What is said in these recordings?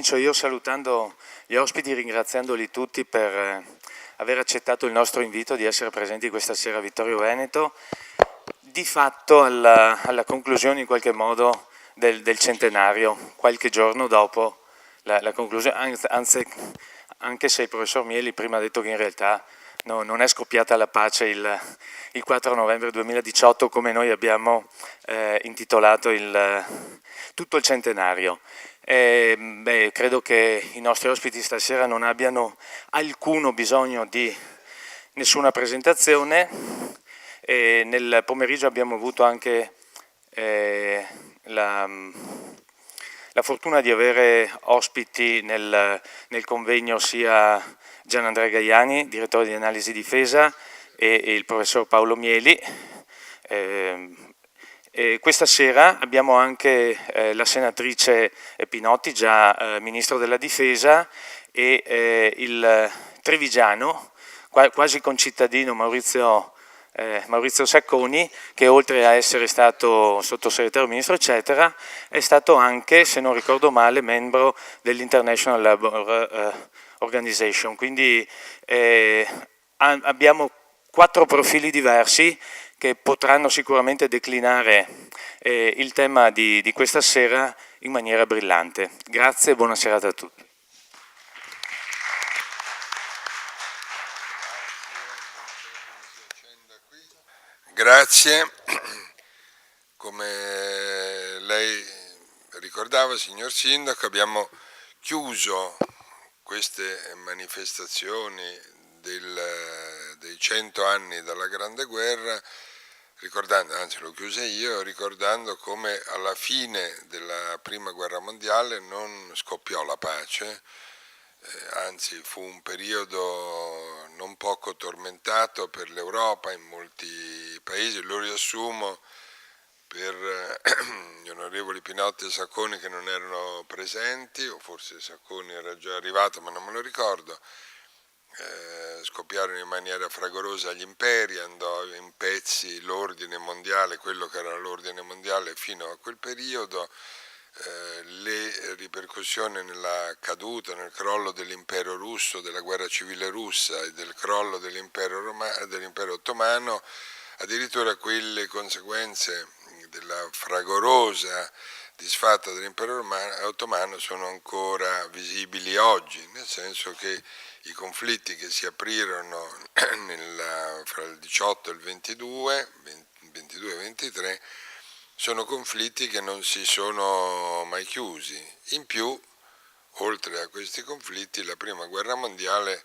Comincio io salutando gli ospiti, ringraziandoli tutti per aver accettato il nostro invito di essere presenti questa sera a Vittorio Veneto, di fatto alla conclusione in qualche modo del centenario, qualche giorno dopo la conclusione, anche se il professor Mieli prima ha detto che in realtà non è scoppiata la pace il 4 novembre 2018 come noi abbiamo intitolato tutto il centenario. Credo che i nostri ospiti stasera non abbiano alcuno bisogno di nessuna presentazione. Nel pomeriggio abbiamo avuto anche la fortuna di avere ospiti nel convegno sia Gianandrea Gaiani, direttore di analisi difesa, e il professor Paolo Mieli. Questa sera abbiamo anche la senatrice Pinotti, già ministro della difesa, e il trevigiano, quasi concittadino Maurizio Sacconi, che oltre a essere stato sottosegretario ministro eccetera, è stato anche, se non ricordo male, membro dell'International Labour Organization. Quindi abbiamo 4 profili diversi che potranno sicuramente declinare il tema di questa sera in maniera brillante. Grazie e buona serata a tutti. Grazie. Come lei ricordava, signor Sindaco, abbiamo chiuso queste manifestazioni dei 100 anni dalla Grande Guerra, ricordando, anzi l'ho chiusa io, ricordando come alla fine della Prima Guerra Mondiale non scoppiò la pace, anzi fu un periodo non poco tormentato per l'Europa in molti paesi. Lo riassumo per gli onorevoli Pinotti e Sacconi che non erano presenti, o forse Sacconi era già arrivato ma non me lo ricordo. Scoppiarono in maniera fragorosa gli imperi, andò in pezzi l'ordine mondiale, quello che era l'ordine mondiale fino a quel periodo. Le ripercussioni nella caduta, nel crollo dell'impero russo, della guerra civile russa e del crollo dell'impero ottomano, addirittura quelle conseguenze della fragorosa disfatta dell'impero ottomano sono ancora visibili oggi, nel senso che i conflitti che si aprirono fra il 18 e il 22 e 23, sono conflitti che non si sono mai chiusi. In più, oltre a questi conflitti, la Prima Guerra Mondiale,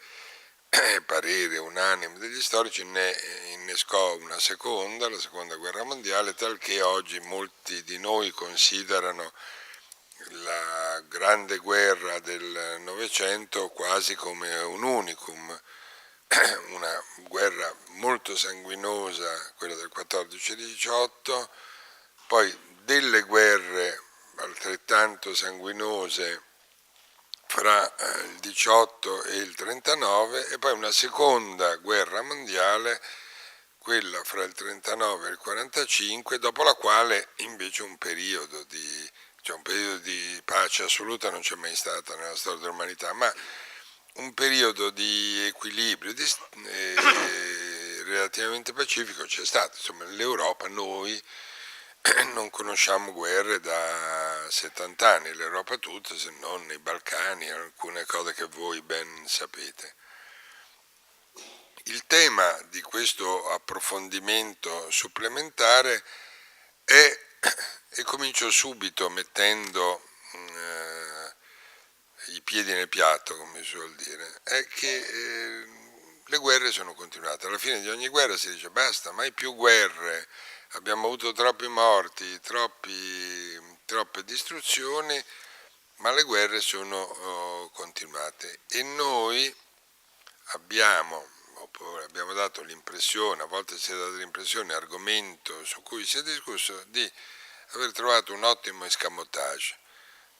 parere unanime degli storici, ne innescò una seconda, la Seconda Guerra Mondiale, talché oggi molti di noi considerano la Grande Guerra del Novecento quasi come un unicum, una guerra molto sanguinosa, quella del 14 e 18, poi delle guerre altrettanto sanguinose fra il 18 e il 39 e poi una seconda guerra mondiale, quella fra il 39 e il 45, dopo la quale invece un periodo di pace assoluta non c'è mai stata nella storia dell'umanità, ma un periodo di equilibrio relativamente pacifico c'è stato. Insomma, l'Europa, noi non conosciamo guerre da 70 anni, l'Europa tutta, se non nei Balcani, alcune cose che voi ben sapete. Il tema di questo approfondimento supplementare è, e comincio subito mettendo i piedi nel piatto, come si suol dire, è che le guerre sono continuate. Alla fine di ogni guerra si dice basta, mai più guerre, abbiamo avuto troppi morti, troppe distruzioni, ma le guerre sono continuate e noi abbiamo dato l'impressione, a volte si è data l'impressione, argomento su cui si è discusso, di aver trovato un ottimo escamotage,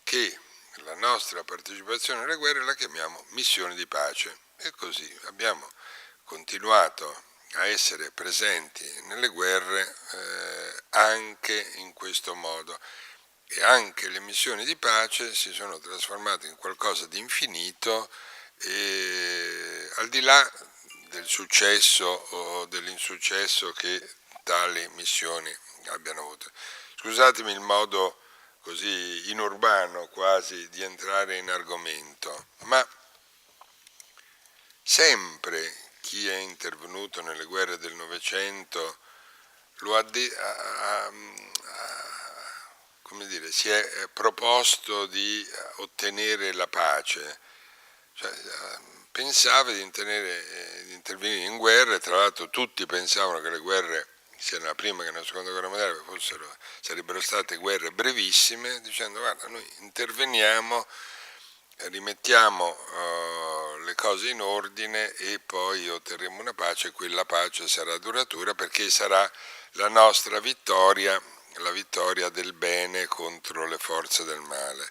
che la nostra partecipazione alle guerre la chiamiamo missione di pace, e così abbiamo continuato a essere presenti nelle guerre anche in questo modo. e anche le missioni di pace si sono trasformate in qualcosa di infinito, e al di là del successo o dell'insuccesso che tali missioni abbiano avuto. Scusatemi il modo così inurbano quasi di entrare in argomento, ma sempre chi è intervenuto nelle guerre del Novecento si è proposto di ottenere la pace, cioè, pensava di intervenire in guerra, e tra l'altro tutti pensavano che le guerre, sia nella prima che nella seconda guerra mondiale, sarebbero state guerre brevissime, dicendo guarda, noi interveniamo, rimettiamo le cose in ordine e poi otterremo una pace, e quella pace sarà duratura perché sarà la nostra vittoria, la vittoria del bene contro le forze del male.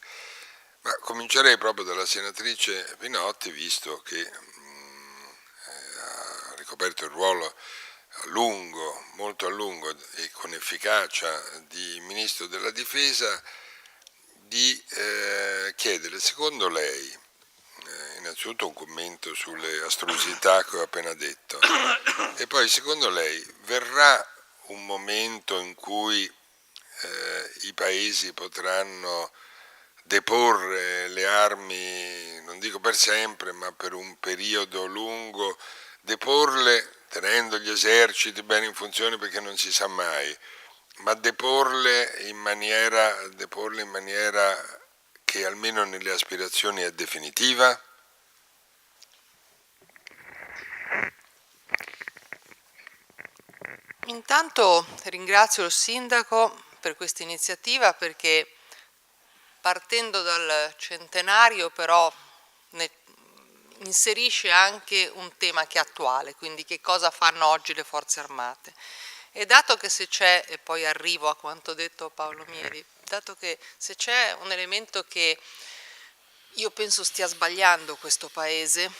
Ma comincerei proprio dalla senatrice Pinotti, visto che ha ricoperto il ruolo a lungo, molto a lungo e con efficacia di Ministro della Difesa, di chiedere, secondo lei, innanzitutto un commento sulle astrusità che ho appena detto, e poi secondo lei verrà un momento in cui i paesi potranno deporre le armi, non dico per sempre, ma per un periodo lungo, deporle tenendo gli eserciti bene in funzione perché non si sa mai, ma deporle in maniera che almeno nelle aspirazioni è definitiva? Intanto ringrazio il Sindaco per questa iniziativa, perché partendo dal centenario però inserisce anche un tema che è attuale, quindi che cosa fanno oggi le forze armate. E dato che se c'è, e poi arrivo a quanto detto Paolo Mieri, dato che se c'è un elemento che io penso stia sbagliando questo Paese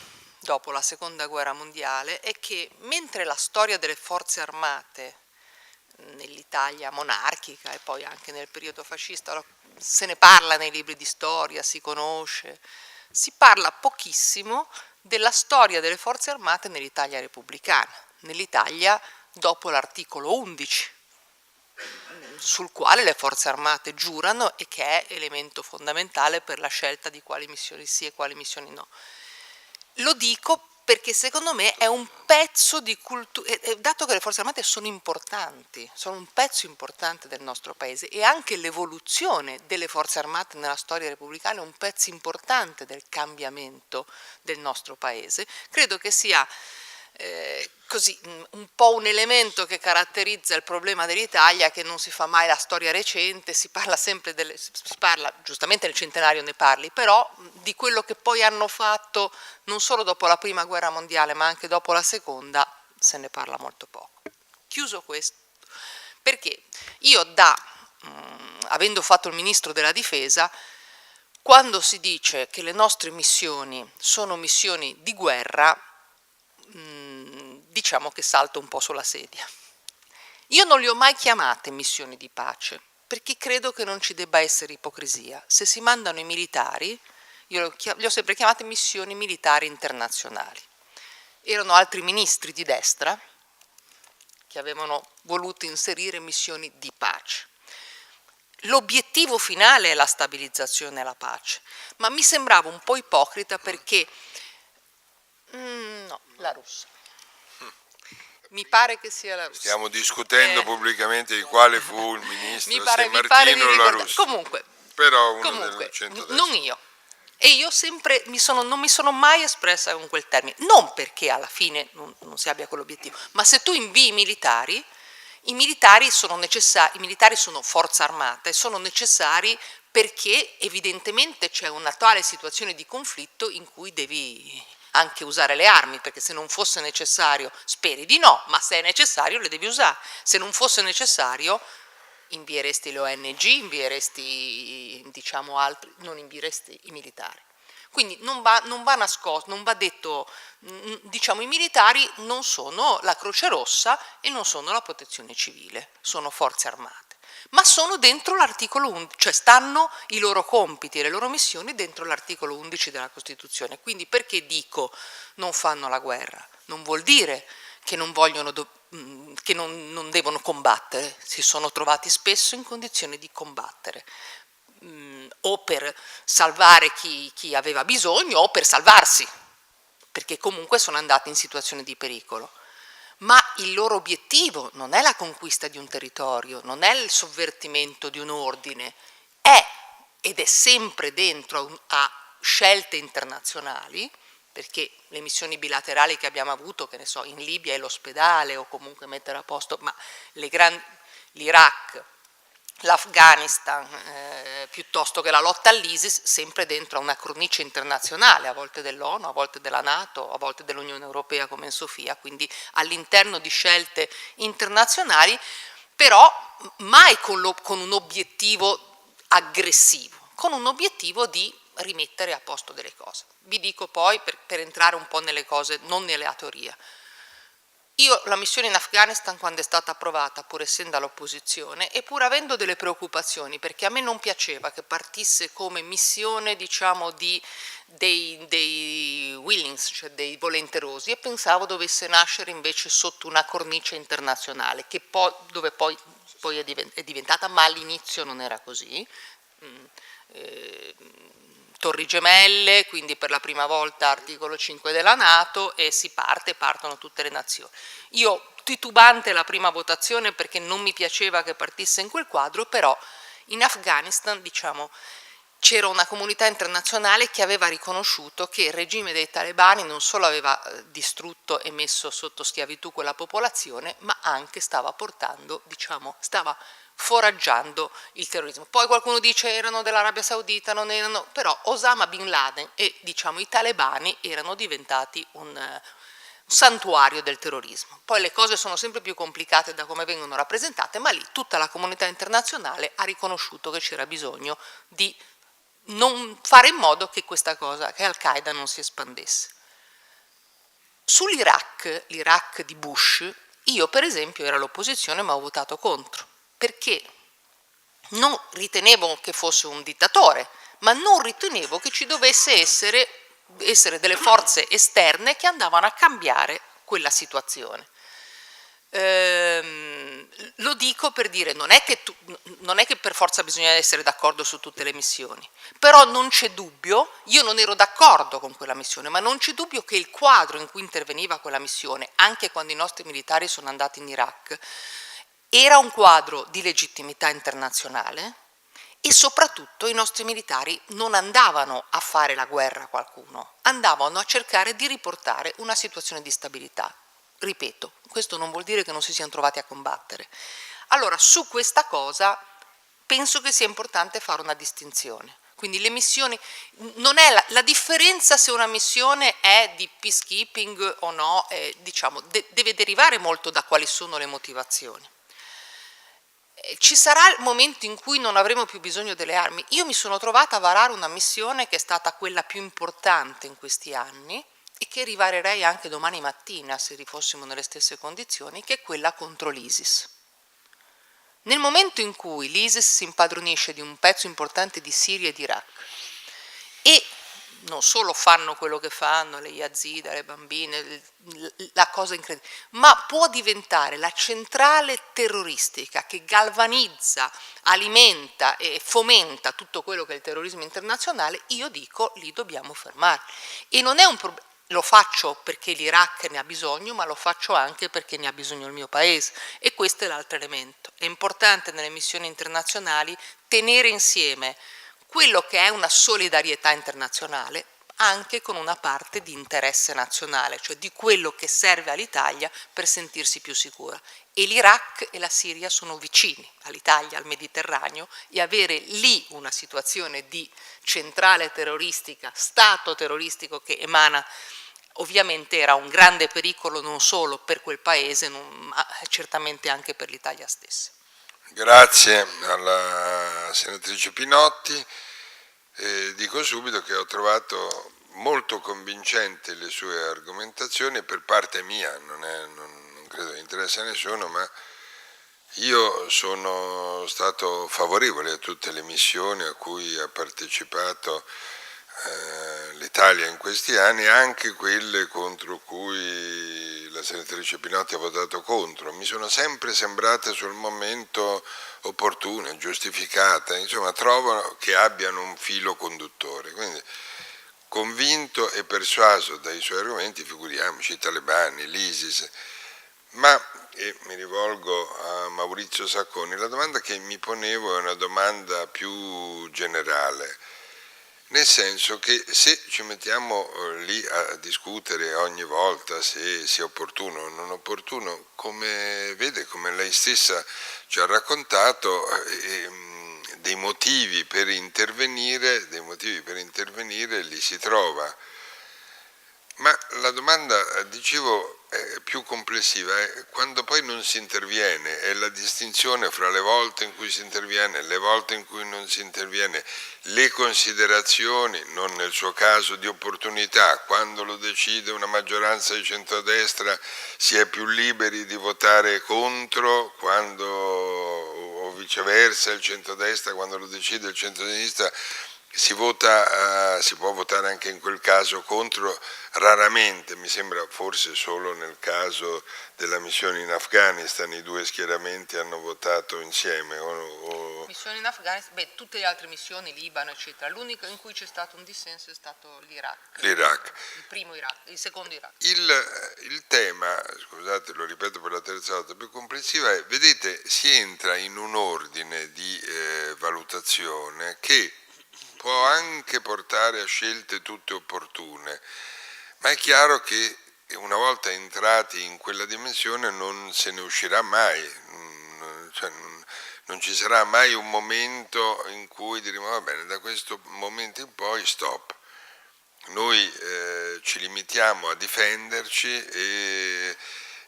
dopo la Seconda Guerra Mondiale, è che mentre la storia delle forze armate nell'Italia monarchica e poi anche nel periodo fascista se ne parla nei libri di storia, si conosce, si parla pochissimo della storia delle forze armate nell'Italia repubblicana, nell'Italia dopo l'articolo 11, sul quale le forze armate giurano e che è elemento fondamentale per la scelta di quali missioni sì e quali missioni no. Lo dico perché secondo me è un pezzo di cultura, dato che le forze armate sono importanti, sono un pezzo importante del nostro paese, e anche l'evoluzione delle forze armate nella storia repubblicana è un pezzo importante del cambiamento del nostro paese, credo che sia così un po' un elemento che caratterizza il problema dell'Italia, che non si fa mai la storia recente, si parla sempre si parla, giustamente nel centenario ne parli, però di quello che poi hanno fatto non solo dopo la prima guerra mondiale ma anche dopo la seconda se ne parla molto poco. Chiuso questo, perché io avendo fatto il ministro della difesa, quando si dice che le nostre missioni sono missioni di guerra, diciamo che salto un po' sulla sedia. Io non le ho mai chiamate missioni di pace, perché credo che non ci debba essere ipocrisia. Se si mandano i militari, io le ho sempre chiamate missioni militari internazionali. Erano altri ministri di destra che avevano voluto inserire missioni di pace. L'obiettivo finale è la stabilizzazione e la pace, ma mi sembrava un po' ipocrita perché no, la russa. Mi pare che sia la Russia. Stiamo discutendo pubblicamente di quale fu il ministro, mi pare Martino o la Russia. Comunque, però uno del centrodestra. Non io. E io sempre non mi sono mai espressa con quel termine, non perché alla fine non si abbia quell'obiettivo, ma se tu invii i militari sono necessari, i militari sono forza armata e sono necessari perché evidentemente c'è una tale situazione di conflitto in cui devi anche usare le armi, perché se non fosse necessario, speri di no, ma se è necessario le devi usare. Se non fosse necessario invieresti le ONG, invieresti diciamo altri, non invieresti i militari. Quindi non va nascosto, non va detto, diciamo i militari non sono la Croce Rossa e non sono la Protezione Civile, sono forze armate. ma sono dentro l'articolo 11, cioè stanno i loro compiti e le loro missioni dentro l'articolo 11 della Costituzione. Quindi perché dico non fanno la guerra? Non vuol dire che non vogliono, che non devono combattere, si sono trovati spesso in condizioni di combattere, o per salvare chi aveva bisogno o per salvarsi, perché comunque sono andati in situazioni di pericolo. Ma il loro obiettivo non è la conquista di un territorio, non è il sovvertimento di un ordine, è ed è sempre dentro a scelte internazionali, perché le missioni bilaterali che abbiamo avuto, che ne so, in Libia è l'ospedale o comunque mettere a posto, ma l'Iraq, l'Afghanistan, piuttosto che la lotta all'ISIS, sempre dentro a una cornice internazionale, a volte dell'ONU, a volte della NATO, a volte dell'Unione Europea come in Sofia, quindi all'interno di scelte internazionali, però mai con un obiettivo aggressivo, con un obiettivo di rimettere a posto delle cose. Vi dico poi, per entrare un po' nelle cose, non nella teoria. Io la missione in Afghanistan, quando è stata approvata, pur essendo all'opposizione e pur avendo delle preoccupazioni, perché a me non piaceva che partisse come missione, diciamo, dei willings, cioè dei volenterosi, e pensavo dovesse nascere invece sotto una cornice internazionale, dove poi è diventata, ma all'inizio non era così. Torri Gemelle, quindi per la prima volta articolo 5 della NATO, e partono tutte le nazioni. Io titubante la prima votazione perché non mi piaceva che partisse in quel quadro, però in Afghanistan, diciamo, c'era una comunità internazionale che aveva riconosciuto che il regime dei talebani non solo aveva distrutto e messo sotto schiavitù quella popolazione, ma anche stava portando, diciamo, stava foraggiando il terrorismo. Poi qualcuno dice erano dell'Arabia Saudita, non erano, però Osama Bin Laden e, diciamo, i talebani erano diventati un santuario del terrorismo. Poi le cose sono sempre più complicate da come vengono rappresentate, ma lì tutta la comunità internazionale ha riconosciuto che c'era bisogno di non fare in modo che questa cosa, che Al-Qaeda non si espandesse. Sull'Iraq, l'Iraq di Bush, io per esempio ero all'opposizione ma ho votato contro, perché non ritenevo che fosse un dittatore, ma non ritenevo che ci dovesse essere delle forze esterne che andavano a cambiare quella situazione. Lo dico per dire, non è che per forza bisogna essere d'accordo su tutte le missioni, però non c'è dubbio, io non ero d'accordo con quella missione, ma non c'è dubbio che il quadro in cui interveniva quella missione, anche quando i nostri militari sono andati in Iraq, era un quadro di legittimità internazionale e soprattutto i nostri militari non andavano a fare la guerra a qualcuno, andavano a cercare di riportare una situazione di stabilità. Ripeto, questo non vuol dire che non si siano trovati a combattere. Allora, su questa cosa penso che sia importante fare una distinzione. Quindi le missioni, non è la differenza se una missione è di peacekeeping o no, diciamo, deve derivare molto da quali sono le motivazioni. Ci sarà il momento in cui non avremo più bisogno delle armi. Io mi sono trovata a varare una missione che è stata quella più importante in questi anni e che rivarerei anche domani mattina se rifossimo nelle stesse condizioni, che è quella contro l'ISIS. Nel momento in cui l'ISIS si impadronisce di un pezzo importante di Siria e di Iraq e non solo fanno quello che fanno, le Yazida, le bambine, la cosa incredibile, ma può diventare la centrale terroristica che galvanizza, alimenta e fomenta tutto quello che è il terrorismo internazionale, io dico lì dobbiamo fermare. E non è un problema. Lo faccio perché l'Iraq ne ha bisogno, ma lo faccio anche perché ne ha bisogno il mio paese. E questo è l'altro elemento. È importante nelle missioni internazionali tenere insieme quello che è una solidarietà internazionale anche con una parte di interesse nazionale, cioè di quello che serve all'Italia per sentirsi più sicura. E l'Iraq e la Siria sono vicini all'Italia, al Mediterraneo, e avere lì una situazione di centrale terroristica, stato terroristico che emana, ovviamente era un grande pericolo non solo per quel paese, ma certamente anche per l'Italia stessa. Grazie alla senatrice Pinotti. Dico subito che ho trovato molto convincenti le sue argomentazioni, per parte mia, non credo interessa a nessuno, ma Io sono stato favorevole a tutte le missioni a cui ha partecipato l'Italia in questi anni, anche quelle contro cui la senatrice Pinotti ha votato contro. Mi sono sempre sembrate sul momento opportune, giustificate, insomma trovo che abbiano un filo conduttore. Quindi, convinto e persuaso dai suoi argomenti, figuriamoci, i talebani, l'ISIS, e mi rivolgo a Maurizio Sacconi, la domanda che mi ponevo è una domanda più generale, nel senso che se ci mettiamo lì a discutere ogni volta se sia opportuno o non opportuno, come vede, come lei stessa ci ha raccontato, dei motivi per intervenire li si trova. Ma la domanda, dicevo, è più complessiva, è quando poi non si interviene, è la distinzione fra le volte in cui si interviene e le volte in cui non si interviene, le considerazioni, non nel suo caso di opportunità, quando lo decide una maggioranza di centrodestra si è più liberi di votare contro, quando, o viceversa, il centrodestra quando lo decide il centrosinistra si può votare anche in quel caso contro, raramente, mi sembra forse solo nel caso della missione in Afghanistan i due schieramenti hanno votato insieme. Missioni in Afghanistan, tutte le altre missioni, Libano, eccetera. L'unico in cui c'è stato un dissenso è stato l'Iraq. Il primo Iraq, il secondo Iraq. Il tema, scusate, lo ripeto per la terza volta, più complessiva è, vedete, si entra in un ordine di valutazione che può anche portare a scelte tutte opportune, ma è chiaro che una volta entrati in quella dimensione non se ne uscirà mai, cioè non ci sarà mai un momento in cui diremo va bene, da questo momento in poi stop. Noi ci limitiamo a difenderci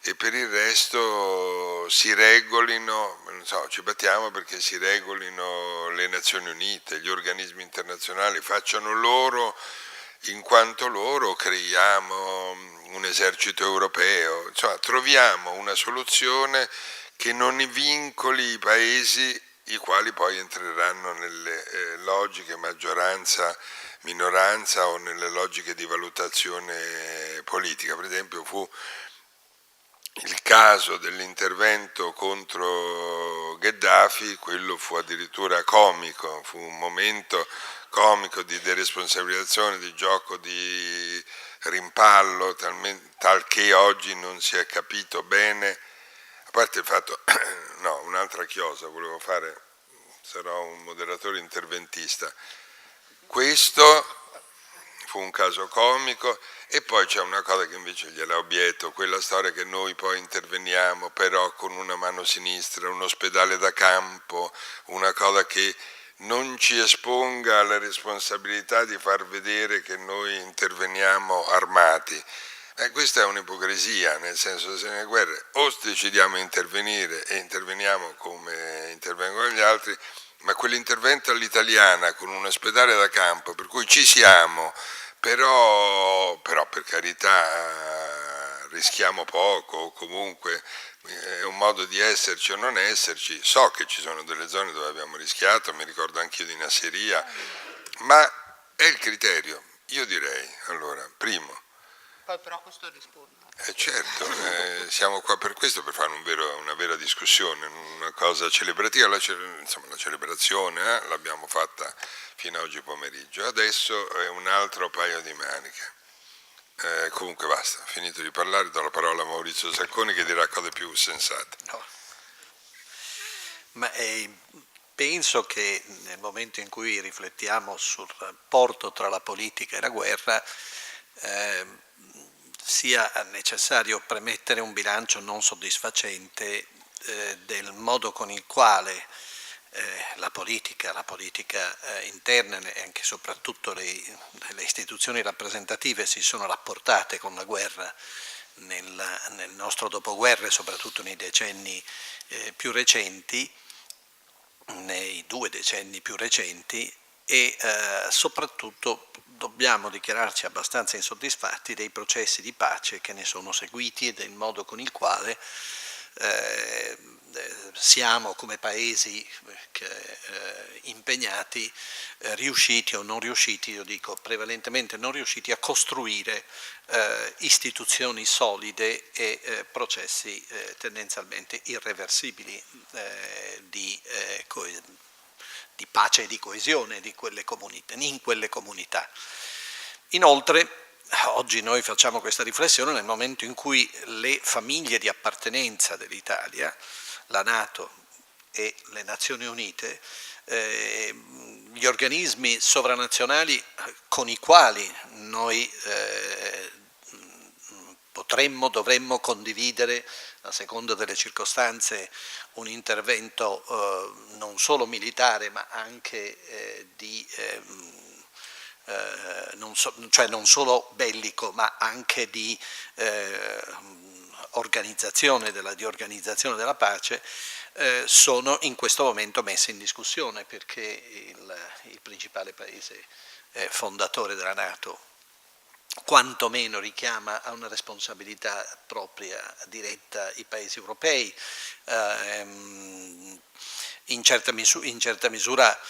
e per il resto si regolino, non so, ci battiamo perché si regolino le Nazioni Unite, gli organismi internazionali, facciano loro in quanto loro, creiamo un esercito europeo, insomma troviamo una soluzione che non vincoli i paesi, i quali poi entreranno nelle logiche maggioranza minoranza o nelle logiche di valutazione politica. Per esempio fu il caso dell'intervento contro Gheddafi, quello fu addirittura comico, fu un momento comico di deresponsabilizzazione, di gioco di rimpallo, tal che oggi non si è capito bene, a parte il fatto, no, un'altra chiosa volevo fare, sarò un moderatore interventista. Questo fu un caso comico e poi c'è una cosa che invece gliela obietto, quella storia che noi poi interveniamo però con una mano sinistra, un ospedale da campo, una cosa che non ci esponga alla responsabilità di far vedere che noi interveniamo armati. Questa è un'ipocrisia, nel senso che se nelle guerre o decidiamo di intervenire e interveniamo come intervengono gli altri, ma quell'intervento all'italiana con un ospedale da campo, per cui ci siamo, però per carità rischiamo poco, o comunque è un modo di esserci o non esserci. So che ci sono delle zone dove abbiamo rischiato, mi ricordo anch'io di Nasiriya, ma è il criterio. Io direi, allora, primo. Poi però questo risponde. Certo, siamo qua per questo, per fare una vera discussione, una cosa celebrativa, la celebrazione l'abbiamo fatta fino a oggi pomeriggio, adesso è un altro paio di maniche. Comunque basta, finito di parlare, do la parola a Maurizio Sacconi che dirà cose più sensate. No. Ma penso che nel momento in cui riflettiamo sul rapporto tra la politica e la guerra, sia necessario premettere un bilancio non soddisfacente del modo con il quale la politica interna e anche soprattutto le istituzioni rappresentative si sono rapportate con la guerra nel nostro dopoguerra e soprattutto nei decenni più recenti, nei 2 decenni più recenti, e soprattutto dobbiamo dichiararci abbastanza insoddisfatti dei processi di pace che ne sono seguiti e del modo con il quale siamo come paesi impegnati, riusciti o non riusciti, io dico prevalentemente non riusciti a costruire istituzioni solide e processi tendenzialmente irreversibili di pace e di coesione in quelle comunità. Inoltre, oggi noi facciamo questa riflessione nel momento in cui le famiglie di appartenenza dell'Italia, la Nato e le Nazioni Unite, gli organismi sovranazionali con i quali noi dovremmo condividere, a seconda delle circostanze, un intervento non solo militare ma anche cioè non solo bellico ma anche di organizzazione della pace, sono in questo momento messe in discussione perché il principale paese fondatore della Nato quantomeno richiama a una responsabilità propria diretta i paesi europei, in certa misura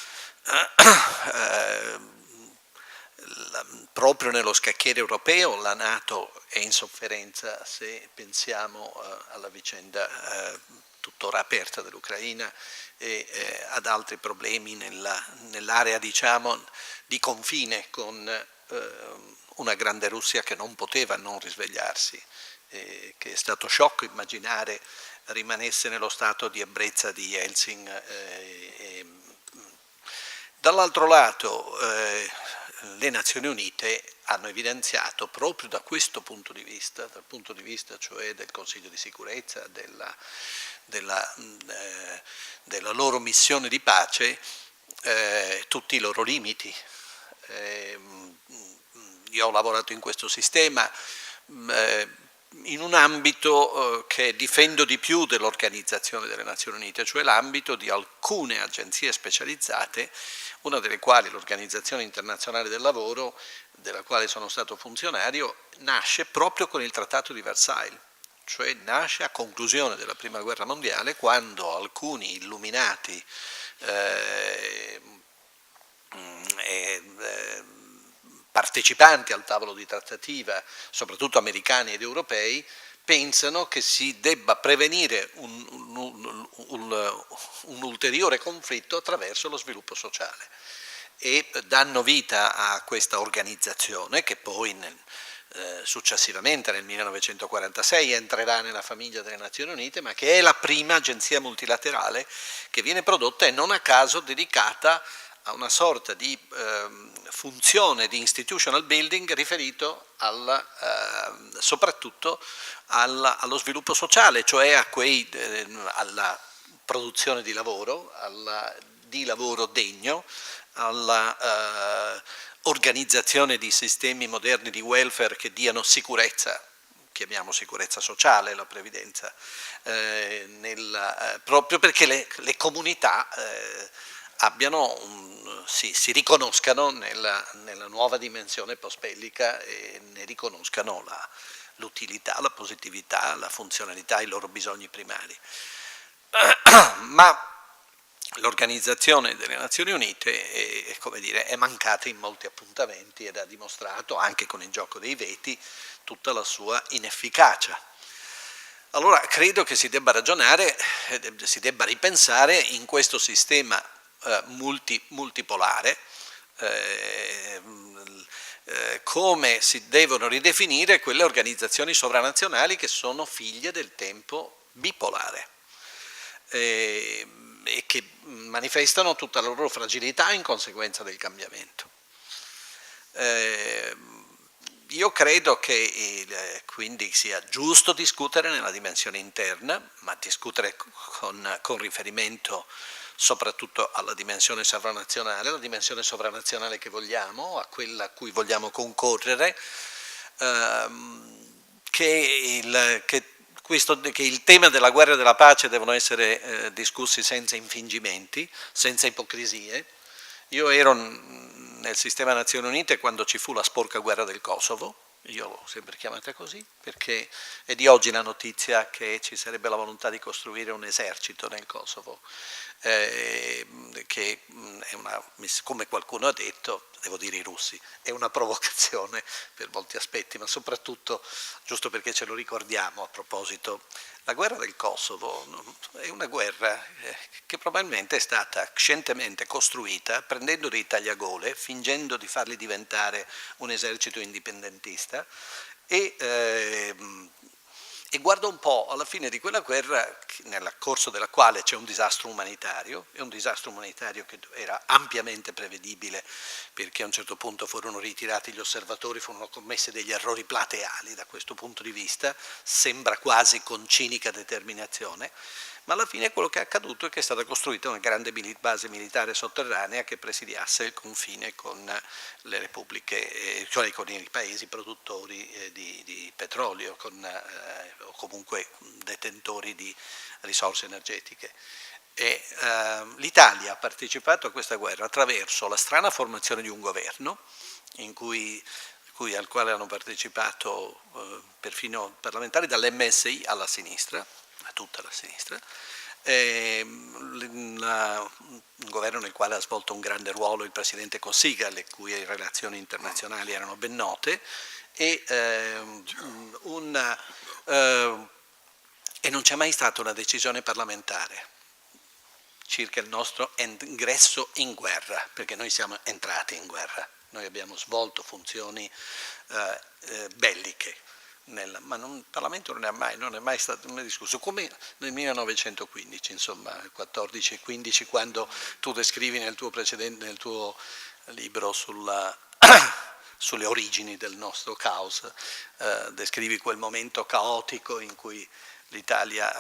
proprio nello scacchiere europeo la Nato è in sofferenza se pensiamo alla vicenda tuttora aperta dell'Ucraina e ad altri problemi nell'area diciamo di confine con una grande Russia che non poteva non risvegliarsi, che è stato sciocco immaginare rimanesse nello stato di ebbrezza di Yeltsin. Dall'altro lato le Nazioni Unite hanno evidenziato proprio da questo punto di vista, dal punto di vista cioè del Consiglio di sicurezza, della loro missione di pace, tutti i loro limiti. Io ho lavorato in questo sistema in un ambito che difendo di più dell'Organizzazione delle Nazioni Unite, cioè l'ambito di alcune agenzie specializzate, una delle quali l'Organizzazione Internazionale del Lavoro, della quale sono stato funzionario, nasce proprio con il Trattato di Versailles, cioè nasce a conclusione della Prima Guerra Mondiale, quando alcuni illuminati partecipanti al tavolo di trattativa, soprattutto americani ed europei, pensano che si debba prevenire un ulteriore conflitto attraverso lo sviluppo sociale e danno vita a questa organizzazione che poi successivamente nel 1946 entrerà nella famiglia delle Nazioni Unite, ma che è la prima agenzia multilaterale che viene prodotta e non a caso dedicata a una sorta di funzione di institutional building riferito soprattutto allo sviluppo sociale, cioè alla produzione di lavoro, di lavoro degno, alla organizzazione di sistemi moderni di welfare che diano sicurezza, chiamiamo sicurezza sociale la previdenza, proprio perché le comunità si riconoscano nella nuova dimensione post-bellica e ne riconoscano l'utilità, la positività, la funzionalità, i loro bisogni primari. Ma l'Organizzazione delle Nazioni Unite è mancata in molti appuntamenti ed ha dimostrato, anche con il gioco dei veti, tutta la sua inefficacia. Allora credo che si debba ripensare in questo sistema multipolare, come si devono ridefinire quelle organizzazioni sovranazionali che sono figlie del tempo bipolare e che manifestano tutta la loro fragilità in conseguenza del cambiamento. Io credo che quindi sia giusto discutere nella dimensione interna, ma discutere con riferimento soprattutto alla dimensione sovranazionale, la dimensione sovranazionale che vogliamo, a quella a cui vogliamo concorrere, che il tema della guerra e della pace devono essere discussi senza infingimenti, senza ipocrisie. Io ero nel sistema Nazioni Unite quando ci fu la sporca guerra del Kosovo, io l'ho sempre chiamata così, perché è di oggi la notizia che ci sarebbe la volontà di costruire un esercito nel Kosovo, che è come qualcuno ha detto, devo dire i russi, è una provocazione per molti aspetti, ma soprattutto, giusto perché ce lo ricordiamo a proposito, la guerra del Kosovo è una guerra che probabilmente è stata scientemente costruita prendendo dei tagliagole, fingendo di farli diventare un esercito indipendentista e guarda un po' alla fine di quella guerra, nel corso della quale c'è un disastro umanitario, e un disastro umanitario che era ampiamente prevedibile, perché a un certo punto furono ritirati gli osservatori, furono commessi degli errori plateali da questo punto di vista, sembra quasi con cinica determinazione, ma alla fine quello che è accaduto è che è stata costruita una grande base militare sotterranea che presidiasse il confine con le repubbliche, cioè con i paesi produttori di petrolio, o comunque detentori di risorse energetiche. E l'Italia ha partecipato a questa guerra attraverso la strana formazione di un governo al quale hanno partecipato perfino parlamentari dall'MSI alla sinistra, a tutta la sinistra, un governo nel quale ha svolto un grande ruolo il presidente Cossiga, le cui relazioni internazionali erano ben note, e non c'è mai stata una decisione parlamentare circa il nostro ingresso in guerra, perché noi siamo entrati in guerra, noi abbiamo svolto funzioni belliche, ma il Parlamento non è mai stato discusso, come nel 1915, insomma, 14 e 15, quando tu descrivi nel tuo libro sulle origini del nostro caos, descrivi quel momento caotico in cui l'Italia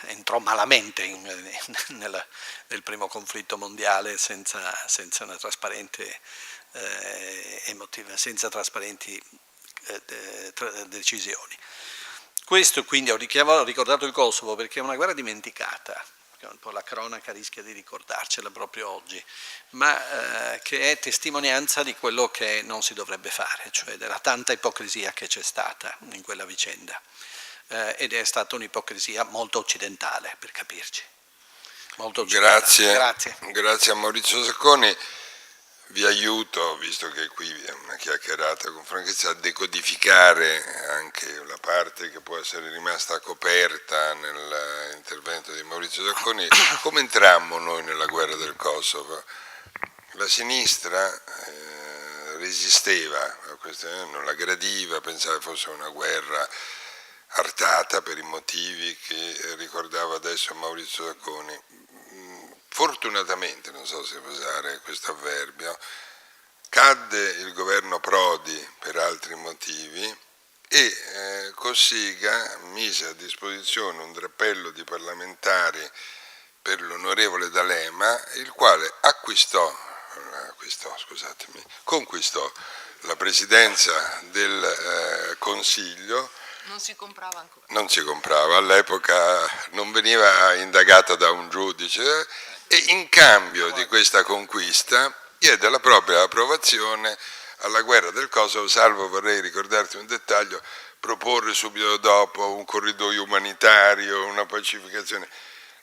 entrò malamente nel primo conflitto mondiale senza una trasparente senza trasparenti decisioni. Questo quindi ho ricordato il Kosovo perché è una guerra dimenticata, che un po' la cronaca rischia di ricordarcela proprio oggi, ma che è testimonianza di quello che non si dovrebbe fare, cioè della tanta ipocrisia che c'è stata in quella vicenda. Ed è stata un'ipocrisia molto occidentale, per capirci. Molto occidentale. Grazie a Maurizio Sacconi. Vi aiuto, visto che qui è una chiacchierata con franchezza, a decodificare anche la parte che può essere rimasta coperta nell'intervento di Maurizio Sacconi. Come entrammo noi nella guerra del Kosovo? La sinistra resisteva a questa, non la gradiva, pensava fosse una guerra artata per i motivi che ricordava adesso Maurizio Sacconi. Fortunatamente, non so se usare questo avverbio, cadde il governo Prodi per altri motivi e Cossiga mise a disposizione un drappello di parlamentari per l'onorevole D'Alema, il quale conquistò la presidenza del Consiglio. Non si comprava ancora. Non si comprava, all'epoca non veniva indagata da un giudice e in cambio di questa conquista diede la propria approvazione alla guerra del Kosovo, salvo, vorrei ricordarti un dettaglio, proporre subito dopo un corridoio umanitario, una pacificazione.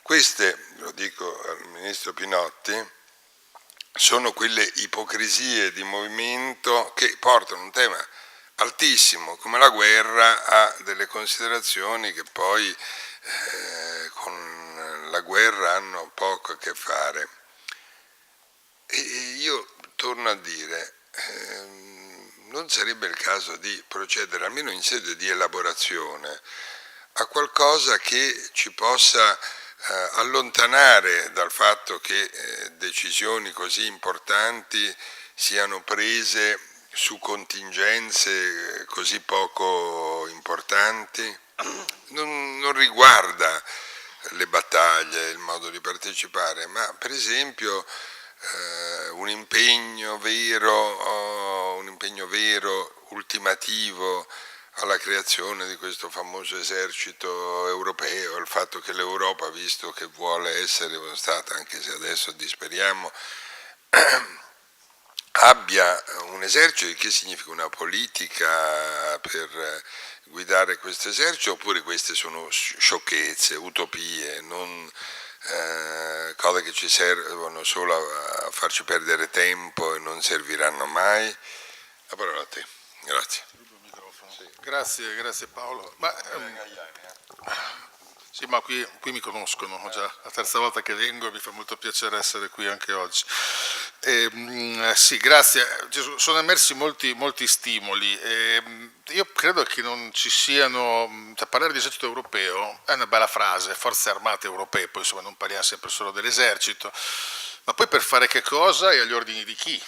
Queste, lo dico al ministro Pinotti, sono quelle ipocrisie di movimento che portano un tema altissimo come la guerra a delle considerazioni che poi con la guerra hanno poco a che fare. E io torno a dire, non sarebbe il caso di procedere, almeno in sede di elaborazione, a qualcosa che ci possa allontanare dal fatto che decisioni così importanti siano prese su contingenze così poco importanti. Non riguarda le battaglie, il modo di partecipare, ma per esempio un impegno vero, ultimativo alla creazione di questo famoso esercito europeo, il fatto che l'Europa, visto che vuole essere stata, anche se adesso disperiamo, abbia un esercito, il che significa una politica per guidare questo esercito, oppure queste sono sciocchezze, utopie, non cose che ci servono solo a farci perdere tempo e non serviranno mai? La parola a te, grazie. Grazie Paolo. Sì, ma qui mi conoscono, già la terza volta che vengo e mi fa molto piacere essere qui anche oggi. Sì, grazie. Sono emersi molti stimoli. Io credo che non ci siano, cioè, parlare di esercito europeo è una bella frase, forze armate europee, poi insomma non parliamo sempre solo dell'esercito, ma poi per fare che cosa e agli ordini di chi?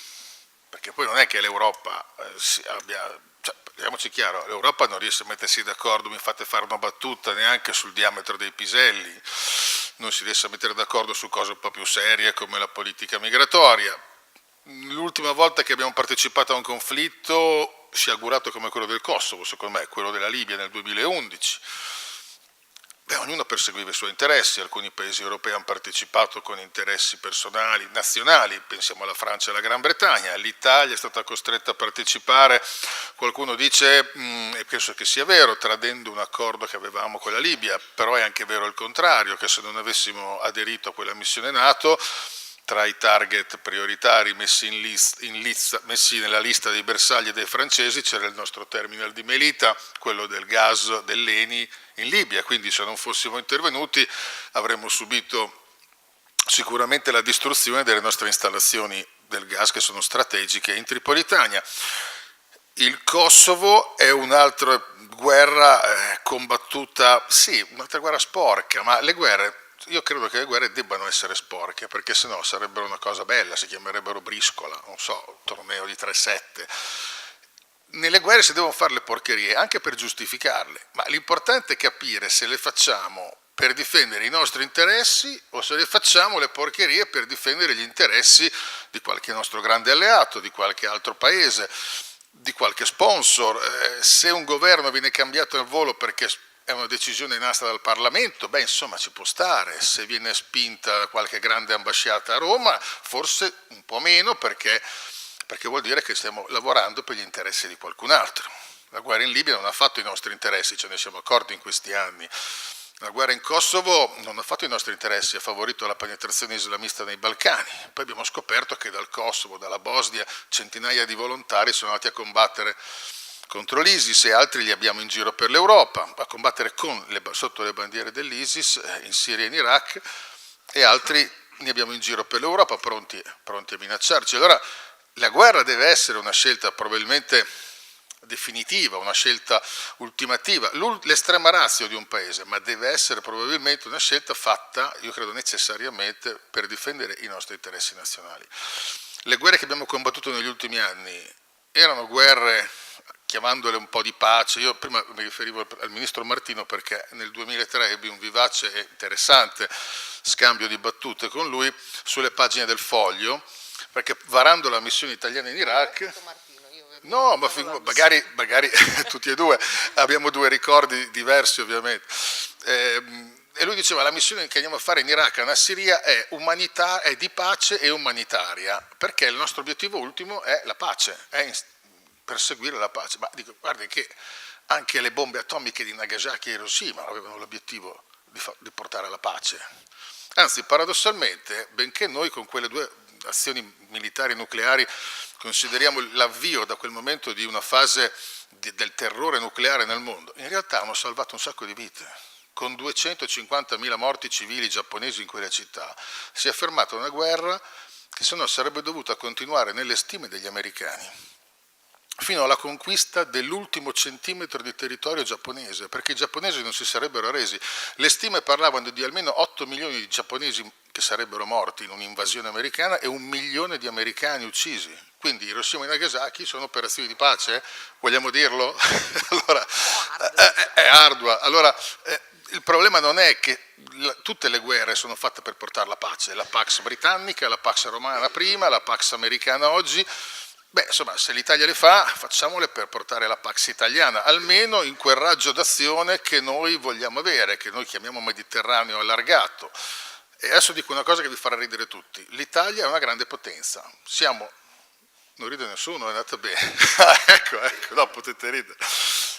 Perché poi non è che l'Europa abbia, cioè, parliamoci chiaro, l'Europa non riesce a mettersi d'accordo, mi fate fare una battuta, neanche sul diametro dei piselli, non si riesce a mettere d'accordo su cose un po' più serie come la politica migratoria. L'ultima volta che abbiamo partecipato a un conflitto sciagurato come quello del Kosovo, secondo me, quello della Libia nel 2011, ognuno perseguiva i suoi interessi, alcuni paesi europei hanno partecipato con interessi personali, nazionali, pensiamo alla Francia e alla Gran Bretagna, l'Italia è stata costretta a partecipare, qualcuno dice, e penso che sia vero, tradendo un accordo che avevamo con la Libia, però è anche vero il contrario, che se non avessimo aderito a quella missione NATO, tra i target prioritari messi nella lista dei bersagli dei francesi c'era il nostro terminal di Melita, quello del gas dell'Eni in Libia, quindi se non fossimo intervenuti avremmo subito sicuramente la distruzione delle nostre installazioni del gas che sono strategiche in Tripolitania. Il Kosovo è un'altra guerra combattuta, sì, un'altra guerra sporca, ma le guerre, io credo che le guerre debbano essere sporche, perché sennò sarebbero una cosa bella, si chiamerebbero briscola, non so, torneo di 3-7. Nelle guerre si devono fare le porcherie, anche per giustificarle, ma l'importante è capire se le facciamo per difendere i nostri interessi o se le facciamo le porcherie per difendere gli interessi di qualche nostro grande alleato, di qualche altro paese, di qualche sponsor. Se un governo viene cambiato al volo perché è una decisione nata dal Parlamento, beh insomma ci può stare, se viene spinta qualche grande ambasciata a Roma forse un po' meno perché vuol dire che stiamo lavorando per gli interessi di qualcun altro. La guerra in Libia non ha fatto i nostri interessi, ce ne siamo accorti in questi anni. La guerra in Kosovo non ha fatto i nostri interessi, ha favorito la penetrazione islamista nei Balcani. Poi abbiamo scoperto che dal Kosovo, dalla Bosnia, centinaia di volontari sono andati a combattere contro l'ISIS e altri li abbiamo in giro per l'Europa, a combattere sotto le bandiere dell'ISIS in Siria e in Iraq, e altri ne abbiamo in giro per l'Europa pronti a minacciarci. Allora la guerra deve essere una scelta probabilmente definitiva, una scelta ultimativa, l'estrema ratio di un paese, ma deve essere probabilmente una scelta fatta, io credo necessariamente, per difendere i nostri interessi nazionali. Le guerre che abbiamo combattuto negli ultimi anni erano guerre, chiamandole un po' di pace. Io prima mi riferivo al ministro Martino perché nel 2003 ebbi un vivace e interessante scambio di battute con lui sulle pagine del Foglio, perché varando la missione italiana in Iraq, no, ma magari tutti e due abbiamo due ricordi diversi ovviamente, e lui diceva la missione che andiamo a fare in Iraq e in Siria è di pace e umanitaria, perché il nostro obiettivo ultimo è la pace, è perseguire la pace. Ma dico, guardi che anche le bombe atomiche di Nagasaki e Hiroshima avevano l'obiettivo di portare alla pace. Anzi, paradossalmente, benché noi con quelle due azioni militari nucleari consideriamo l'avvio da quel momento di una fase del terrore nucleare nel mondo, in realtà hanno salvato un sacco di vite. Con 250.000 morti civili giapponesi in quella città si è fermata una guerra che se no sarebbe dovuta continuare nelle stime degli americani fino alla conquista dell'ultimo centimetro di territorio giapponese, perché i giapponesi non si sarebbero arresi. Le stime parlavano di almeno 8 milioni di giapponesi che sarebbero morti in un'invasione americana e 1 milione di americani uccisi. Quindi Hiroshima e Nagasaki sono operazioni di pace? Vogliamo dirlo? Allora, è ardua. Allora, il problema non è che tutte le guerre sono fatte per portare la pace, la Pax britannica, la Pax romana prima, la Pax americana oggi. Beh, insomma, se l'Italia le fa, facciamole per portare la Pax italiana, almeno in quel raggio d'azione che noi vogliamo avere, che noi chiamiamo Mediterraneo allargato. E adesso dico una cosa che vi farà ridere tutti. L'Italia è una grande potenza. Siamo Non ride nessuno, è andata bene. ecco, no, potete ridere.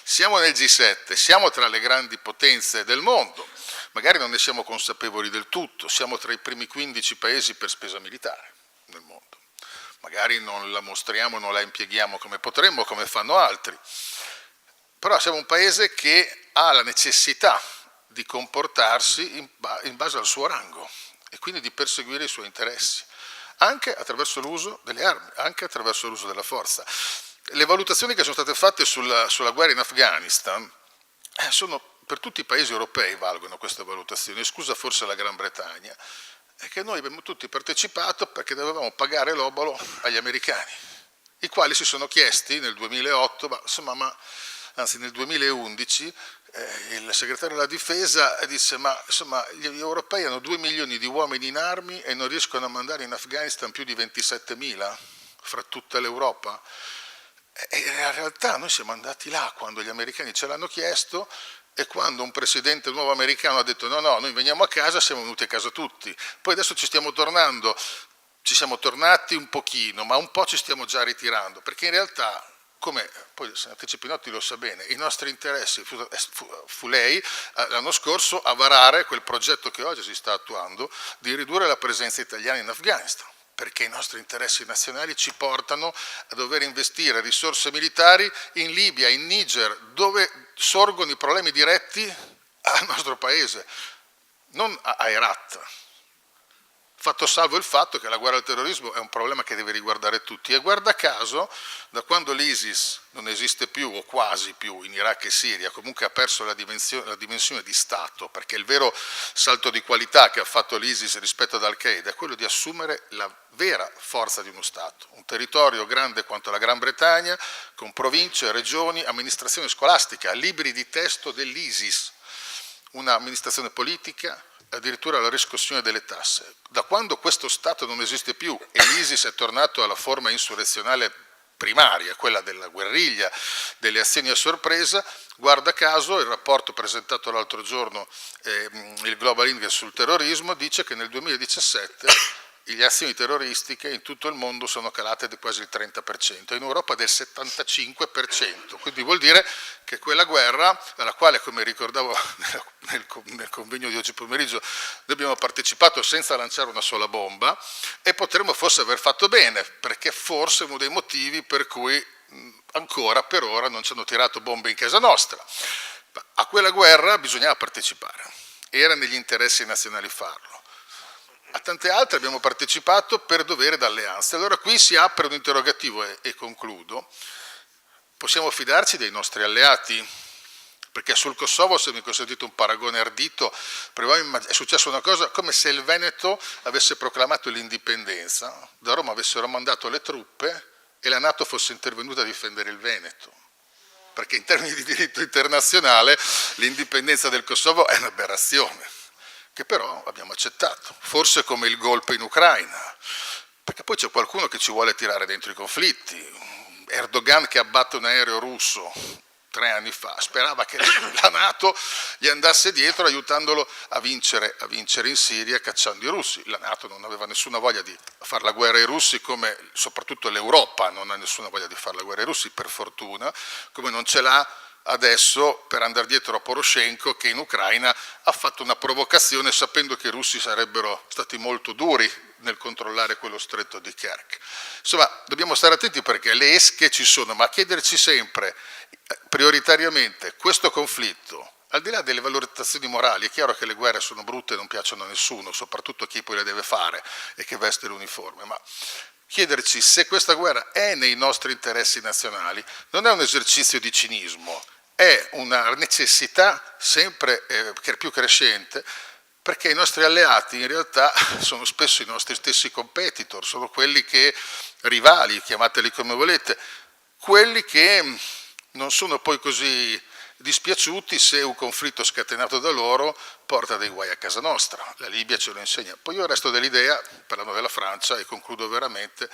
Siamo nel G7, siamo tra le grandi potenze del mondo, magari non ne siamo consapevoli del tutto, siamo tra i primi 15 paesi per spesa militare nel mondo. Magari non la mostriamo, non la impieghiamo come potremmo, come fanno altri. Però siamo un paese che ha la necessità di comportarsi in base al suo rango e quindi di perseguire i suoi interessi, anche attraverso l'uso delle armi, anche attraverso l'uso della forza. Le valutazioni che sono state fatte sulla guerra in Afghanistan sono per tutti i paesi europei, valgono queste valutazioni, esclusa forse la Gran Bretagna, è che noi abbiamo tutti partecipato perché dovevamo pagare l'obolo agli americani, i quali si sono chiesti nel 2008, anzi nel 2011, il segretario della difesa disse ma insomma gli europei hanno 2 milioni di uomini in armi e non riescono a mandare in Afghanistan più di 27.000 fra tutta l'Europa. E in realtà noi siamo andati là quando gli americani ce l'hanno chiesto e quando un presidente nuovo americano ha detto no, noi veniamo a casa, siamo venuti a casa tutti. Poi adesso ci stiamo tornando, ci siamo tornati un pochino, ma un po' ci stiamo già ritirando, perché in realtà, come poi il senatrice Pinotti lo sa bene, i nostri interessi fu lei l'anno scorso a varare quel progetto che oggi si sta attuando di ridurre la presenza italiana in Afghanistan, perché i nostri interessi nazionali ci portano a dover investire risorse militari in Libia, in Niger, dove sorgono i problemi diretti al nostro paese, non a Herat. Fatto salvo il fatto che la guerra al terrorismo è un problema che deve riguardare tutti e guarda caso da quando l'ISIS non esiste più o quasi più in Iraq e Siria, comunque ha perso la dimensione di Stato, perché il vero salto di qualità che ha fatto l'ISIS rispetto ad Al-Qaeda è quello di assumere la vera forza di uno Stato, un territorio grande quanto la Gran Bretagna, con province, regioni, amministrazione scolastica, libri di testo dell'ISIS, un'amministrazione politica, addirittura la riscossione delle tasse. Da quando questo Stato non esiste più e l'ISIS è tornato alla forma insurrezionale primaria, quella della guerriglia, delle azioni a sorpresa, guarda caso il rapporto presentato l'altro giorno, il Global Index sul terrorismo, dice che nel 2017 le azioni terroristiche in tutto il mondo sono calate di quasi il 30%, in Europa del 75%, quindi vuol dire che quella guerra, alla quale, come ricordavo nel convegno di oggi pomeriggio, noi abbiamo partecipato senza lanciare una sola bomba e potremmo forse aver fatto bene, perché forse uno dei motivi per cui ancora per ora non ci hanno tirato bombe in casa nostra. A quella guerra bisognava partecipare, era negli interessi nazionali farlo. A tante altre abbiamo partecipato per dovere d'alleanza. Allora qui si apre un interrogativo e concludo. Possiamo fidarci dei nostri alleati? Perché sul Kosovo, se mi consentite un paragone ardito, è successa una cosa come se il Veneto avesse proclamato l'indipendenza, da Roma avessero mandato le truppe e la NATO fosse intervenuta a difendere il Veneto. Perché in termini di diritto internazionale l'indipendenza del Kosovo è un'aberrazione, che però abbiamo accettato, forse come il golpe in Ucraina, perché poi c'è qualcuno che ci vuole tirare dentro i conflitti. Erdogan che abbatte un aereo russo 3 anni fa, sperava che la NATO gli andasse dietro aiutandolo a vincere in Siria cacciando i russi. La NATO non aveva nessuna voglia di fare la guerra ai russi, come soprattutto l'Europa non ha nessuna voglia di fare la guerra ai russi, per fortuna, come non ce l'ha adesso per andare dietro a Poroshenko che in Ucraina ha fatto una provocazione sapendo che i russi sarebbero stati molto duri nel controllare quello stretto di Kerch. Insomma, dobbiamo stare attenti perché le esche ci sono, ma chiederci sempre prioritariamente questo conflitto, al di là delle valutazioni morali, è chiaro che le guerre sono brutte e non piacciono a nessuno, soprattutto a chi poi le deve fare e che veste l'uniforme, ma chiederci se questa guerra è nei nostri interessi nazionali non è un esercizio di cinismo, è una necessità sempre più crescente, perché i nostri alleati in realtà sono spesso i nostri stessi competitor, sono quelli che, rivali, chiamateli come volete, quelli che non sono poi così dispiaciuti se un conflitto scatenato da loro porta dei guai a casa nostra. La Libia ce lo insegna. Poi io resto dell'idea, parlando della Francia, e concludo veramente,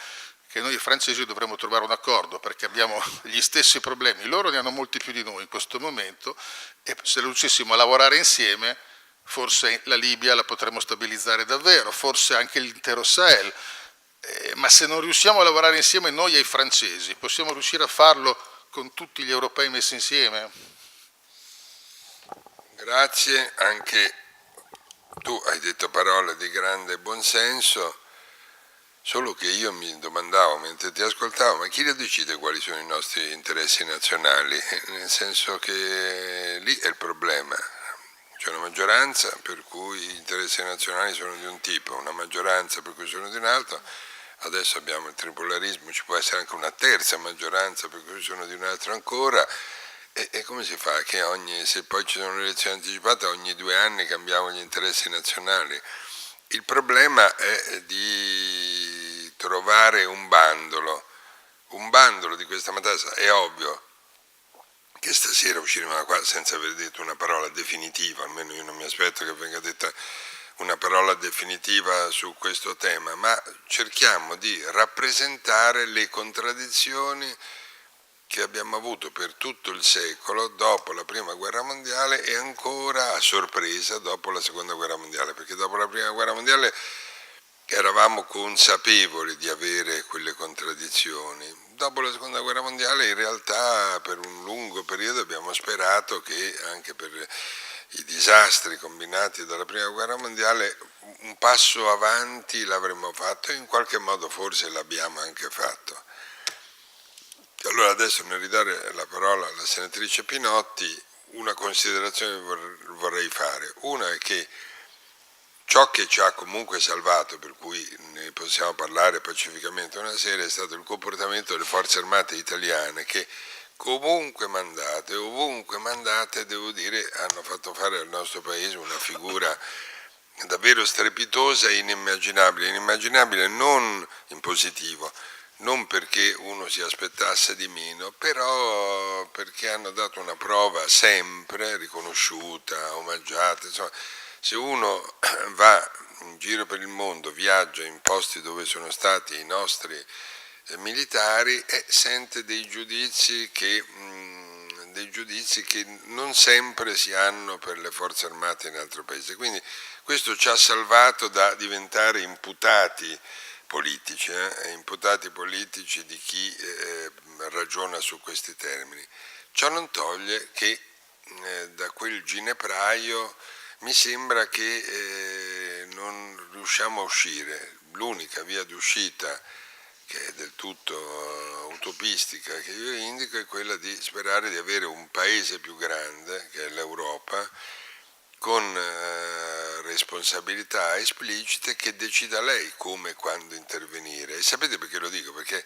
che noi francesi dovremmo trovare un accordo perché abbiamo gli stessi problemi, loro ne hanno molti più di noi in questo momento e se riuscissimo a lavorare insieme forse la Libia la potremmo stabilizzare davvero, forse anche l'intero Sahel. ma se non riusciamo a lavorare insieme noi e i francesi, possiamo riuscire a farlo con tutti gli europei messi insieme? Grazie, anche tu hai detto parole di grande buonsenso, solo che io mi domandavo mentre ti ascoltavo, ma chi decide quali sono i nostri interessi nazionali? Nel senso che lì è il problema. C'è una maggioranza per cui gli interessi nazionali sono di un tipo, una maggioranza per cui sono di un altro, adesso abbiamo il tripolarismo, ci può essere anche una terza maggioranza per cui sono di un altro ancora, e come si fa che se poi ci sono le elezioni anticipate ogni 2 anni cambiamo gli interessi nazionali? Il problema è di trovare un bandolo di questa matassa. È ovvio che stasera usciremo da qua senza aver detto una parola definitiva, almeno io non mi aspetto che venga detta una parola definitiva su questo tema, ma cerchiamo di rappresentare le contraddizioni che abbiamo avuto per tutto il secolo dopo la Prima Guerra Mondiale e ancora a sorpresa dopo la Seconda Guerra Mondiale, perché dopo la Prima Guerra Mondiale eravamo consapevoli di avere quelle contraddizioni. Dopo la Seconda Guerra Mondiale in realtà per un lungo periodo abbiamo sperato che anche per i disastri combinati dalla Prima Guerra Mondiale un passo avanti l'avremmo fatto e in qualche modo forse l'abbiamo anche fatto. Allora adesso nel ridare la parola alla senatrice Pinotti, una considerazione vorrei fare. Una è che ciò che ci ha comunque salvato, per cui ne possiamo parlare pacificamente una sera, è stato il comportamento delle forze armate italiane che ovunque mandate, devo dire, hanno fatto fare al nostro paese una figura davvero strepitosa e inimmaginabile non in positivo, non perché uno si aspettasse di meno, però perché hanno dato una prova sempre riconosciuta, omaggiata, insomma, se uno va in giro per il mondo, viaggia in posti dove sono stati i nostri militari e sente dei giudizi che non sempre si hanno per le forze armate in altro paese. Quindi questo ci ha salvato da diventare imputati politici di chi ragiona su questi termini. Ciò non toglie che da quel ginepraio mi sembra che non riusciamo a uscire. L'unica via d'uscita, che è del tutto utopistica, che io indico, è quella di sperare di avere un paese più grande, che è l'Europa, con responsabilità esplicite, che decida lei come e quando intervenire. E sapete perché lo dico? Perché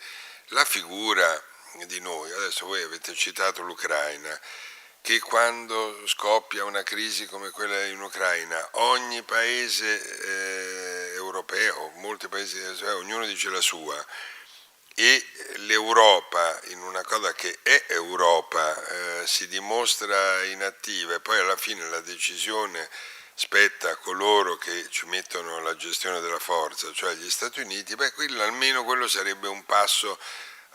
la figura di noi, adesso voi avete citato l'Ucraina, che quando scoppia una crisi come quella in Ucraina, ogni paese europeo, molti paesi europei, ognuno dice la sua, e l'Europa, in una cosa che è Europa, si dimostra inattiva e poi alla fine la decisione spetta a coloro che ci mettono la gestione della forza, cioè gli Stati Uniti, almeno quello sarebbe un passo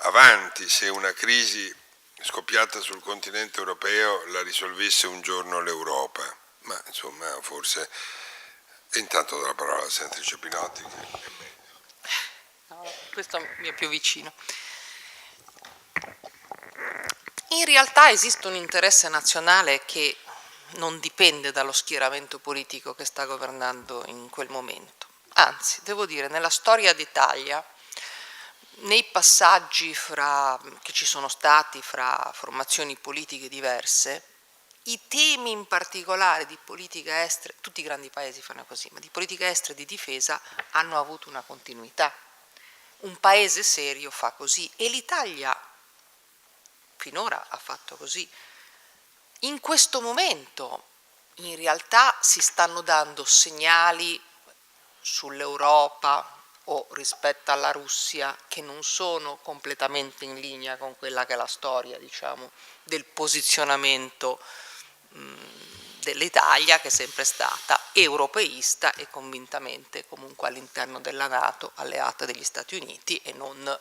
avanti se una crisi scoppiata sul continente europeo la risolvesse un giorno l'Europa. Ma insomma forse, e intanto do la parola alla senatrice Pinotti, che è meglio. No, questo mi è più vicino. In realtà esiste un interesse nazionale che non dipende dallo schieramento politico che sta governando in quel momento. Anzi, devo dire, nella storia d'Italia, nei passaggi che ci sono stati fra formazioni politiche diverse, i temi in particolare di politica estera, tutti i grandi paesi fanno così, ma di politica estera e di difesa hanno avuto una continuità. Un paese serio fa così e l'Italia finora ha fatto così. In questo momento in realtà si stanno dando segnali sull'Europa o rispetto alla Russia che non sono completamente in linea con quella che è la storia, diciamo, del posizionamento dell'Italia, che è sempre stata europeista e convintamente comunque all'interno della NATO alleata degli Stati Uniti e non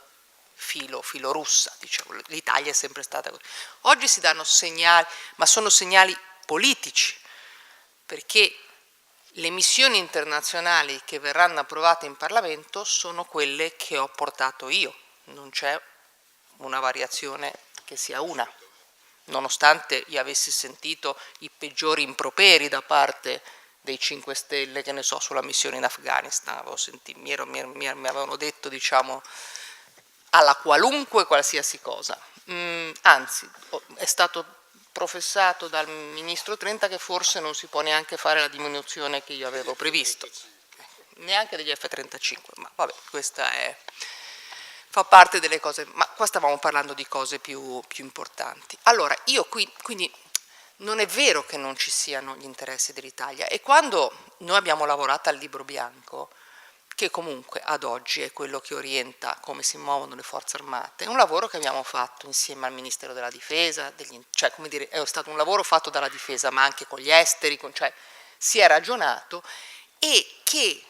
filo russa, diciamo. L'Italia è sempre stata così. Oggi si danno segnali, ma sono segnali politici, perché le missioni internazionali che verranno approvate in Parlamento sono quelle che ho portato io, non c'è una variazione che sia una, nonostante io avessi sentito i peggiori improperi da parte dei 5 Stelle, che ne so, sulla missione in Afghanistan. Mi avevano detto, diciamo, alla qualunque qualsiasi cosa. Anzi, è stato professato dal ministro Trenta che forse non si può neanche fare la diminuzione che io avevo previsto, neanche degli F-35, ma vabbè, questa fa parte delle cose, ma qua stavamo parlando di cose più importanti. Allora, io quindi non è vero che non ci siano gli interessi dell'Italia, e quando noi abbiamo lavorato al libro bianco, che comunque ad oggi è quello che orienta come si muovono le forze armate, è un lavoro che abbiamo fatto insieme al Ministero della Difesa, cioè, come dire, è stato un lavoro fatto dalla Difesa ma anche con gli esteri, cioè si è ragionato, e che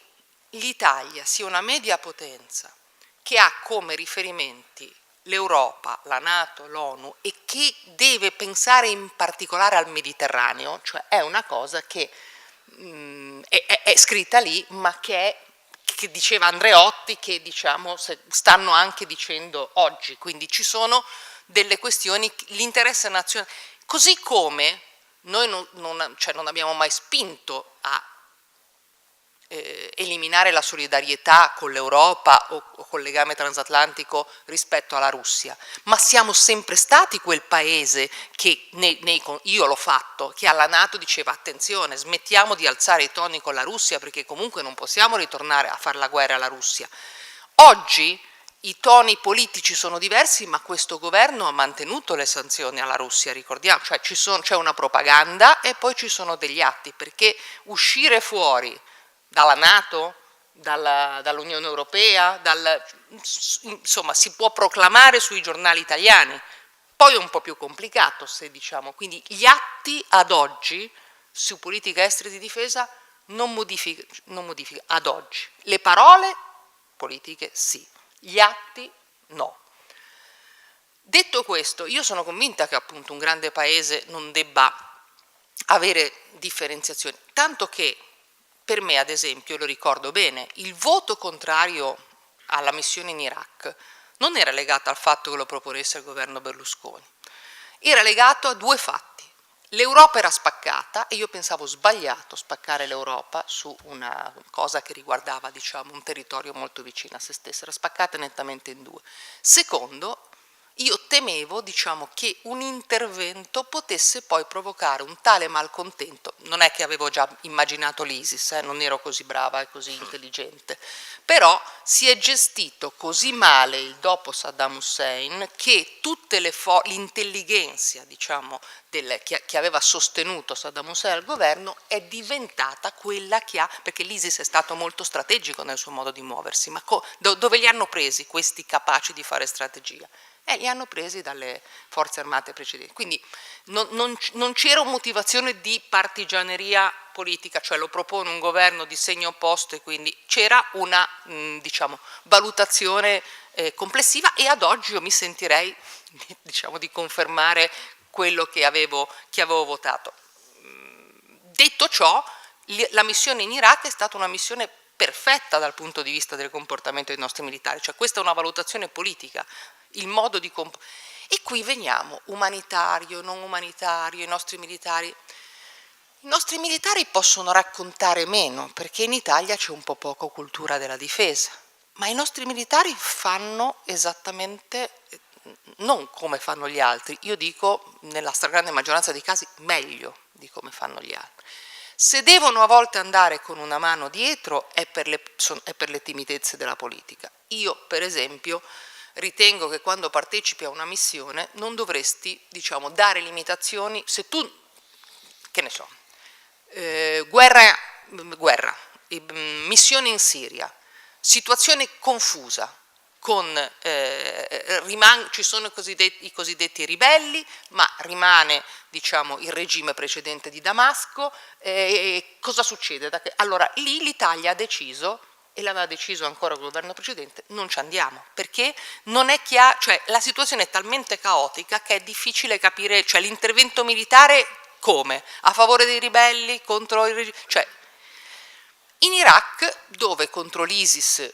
l'Italia sia una media potenza che ha come riferimenti l'Europa, la NATO, l'ONU, e che deve pensare in particolare al Mediterraneo, cioè è una cosa che è scritta lì, ma che diceva Andreotti, che diciamo stanno anche dicendo oggi, quindi ci sono delle questioni, l'interesse nazionale, così come noi non abbiamo mai spinto a eliminare la solidarietà con l'Europa o col legame transatlantico rispetto alla Russia, ma siamo sempre stati quel paese che, io l'ho fatto, che alla NATO diceva attenzione, smettiamo di alzare i toni con la Russia perché comunque non possiamo ritornare a fare la guerra alla Russia. Oggi i toni politici sono diversi, ma questo governo ha mantenuto le sanzioni alla Russia, ricordiamo, cioè c'è una propaganda e poi ci sono degli atti, perché uscire fuori dalla NATO, dall'Unione Europea, insomma si può proclamare sui giornali italiani, poi è un po' più complicato se diciamo, quindi gli atti ad oggi su politica estera e di difesa non modifica ad oggi, le parole politiche sì, gli atti no. Detto questo, io sono convinta che appunto un grande paese non debba avere differenziazioni, tanto che per me, ad esempio, lo ricordo bene, il voto contrario alla missione in Iraq non era legato al fatto che lo proponesse il governo Berlusconi, era legato a due fatti. L'Europa era spaccata e io pensavo sbagliato spaccare l'Europa su una cosa che riguardava, diciamo, un territorio molto vicino a se stessa, era spaccata nettamente in due. Secondo, io temevo, diciamo, che un intervento potesse poi provocare un tale malcontento. Non è che avevo già immaginato l'ISIS, non ero così brava e così intelligente, però si è gestito così male il dopo Saddam Hussein che tutte l'intelligenza, diciamo, che aveva sostenuto Saddam Hussein al governo è diventata quella che ha, perché l'ISIS è stato molto strategico nel suo modo di muoversi, ma dove li hanno presi questi capaci di fare strategia? Li hanno presi dalle forze armate precedenti, quindi non c'era motivazione di partigianeria politica, cioè lo propone un governo di segno opposto e quindi c'era una diciamo, valutazione complessiva, e ad oggi io mi sentirei diciamo, di confermare quello che avevo votato. Detto ciò, la missione in Iraq è stata una missione perfetta dal punto di vista del comportamento dei nostri militari, cioè questa è una valutazione politica, il modo di e qui veniamo, umanitario, non umanitario, i nostri militari possono raccontare meno, perché in Italia c'è un po' poco cultura della difesa, ma i nostri militari fanno esattamente, non come fanno gli altri, io dico nella stragrande maggioranza dei casi meglio di come fanno gli altri. Se devono a volte andare con una mano dietro è per le timidezze della politica. Io, per esempio, ritengo che quando partecipi a una missione non dovresti, diciamo, dare limitazioni. Se tu, che ne so, guerra, missione in Siria, situazione confusa, ci sono i cosiddetti ribelli, ma rimane, diciamo, il regime precedente di Damasco, cosa succede? Allora lì l'Italia ha deciso, e l'aveva deciso ancora il governo precedente, non ci andiamo, perché non è chiaro, cioè la situazione è talmente caotica che è difficile capire, cioè l'intervento militare come? A favore dei ribelli, contro il regime, cioè In Iraq, dove contro l'ISIS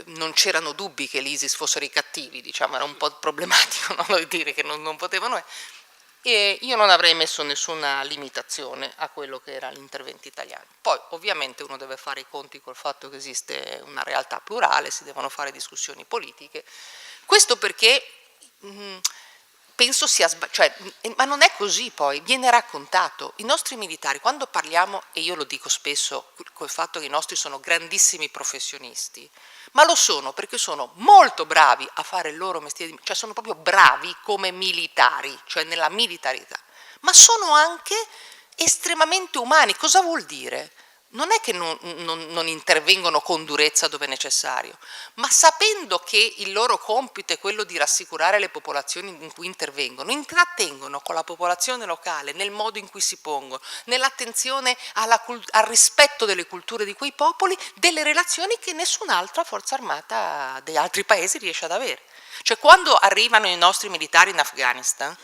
non c'erano dubbi che l'ISIS fossero i cattivi, diciamo, era un po' problematico non dire che non potevano, e io non avrei messo nessuna limitazione a quello che era l'intervento italiano. Poi ovviamente uno deve fare i conti col fatto che esiste una realtà plurale, si devono fare discussioni politiche. Questo perché penso sia ma non è così, poi viene raccontato. I nostri militari, quando parliamo, e io lo dico spesso col fatto che i nostri sono grandissimi professionisti, ma lo sono perché sono molto bravi a fare il loro mestiere, cioè sono proprio bravi come militari, cioè nella militarità, ma sono anche estremamente umani. Cosa vuol dire? Non è che non intervengono con durezza dove è necessario, ma sapendo che il loro compito è quello di rassicurare le popolazioni in cui intervengono, intrattengono con la popolazione locale nel modo in cui si pongono, nell'attenzione al rispetto delle culture di quei popoli, delle relazioni che nessun'altra forza armata degli altri paesi riesce ad avere. Cioè quando arrivano i nostri militari in Afghanistan,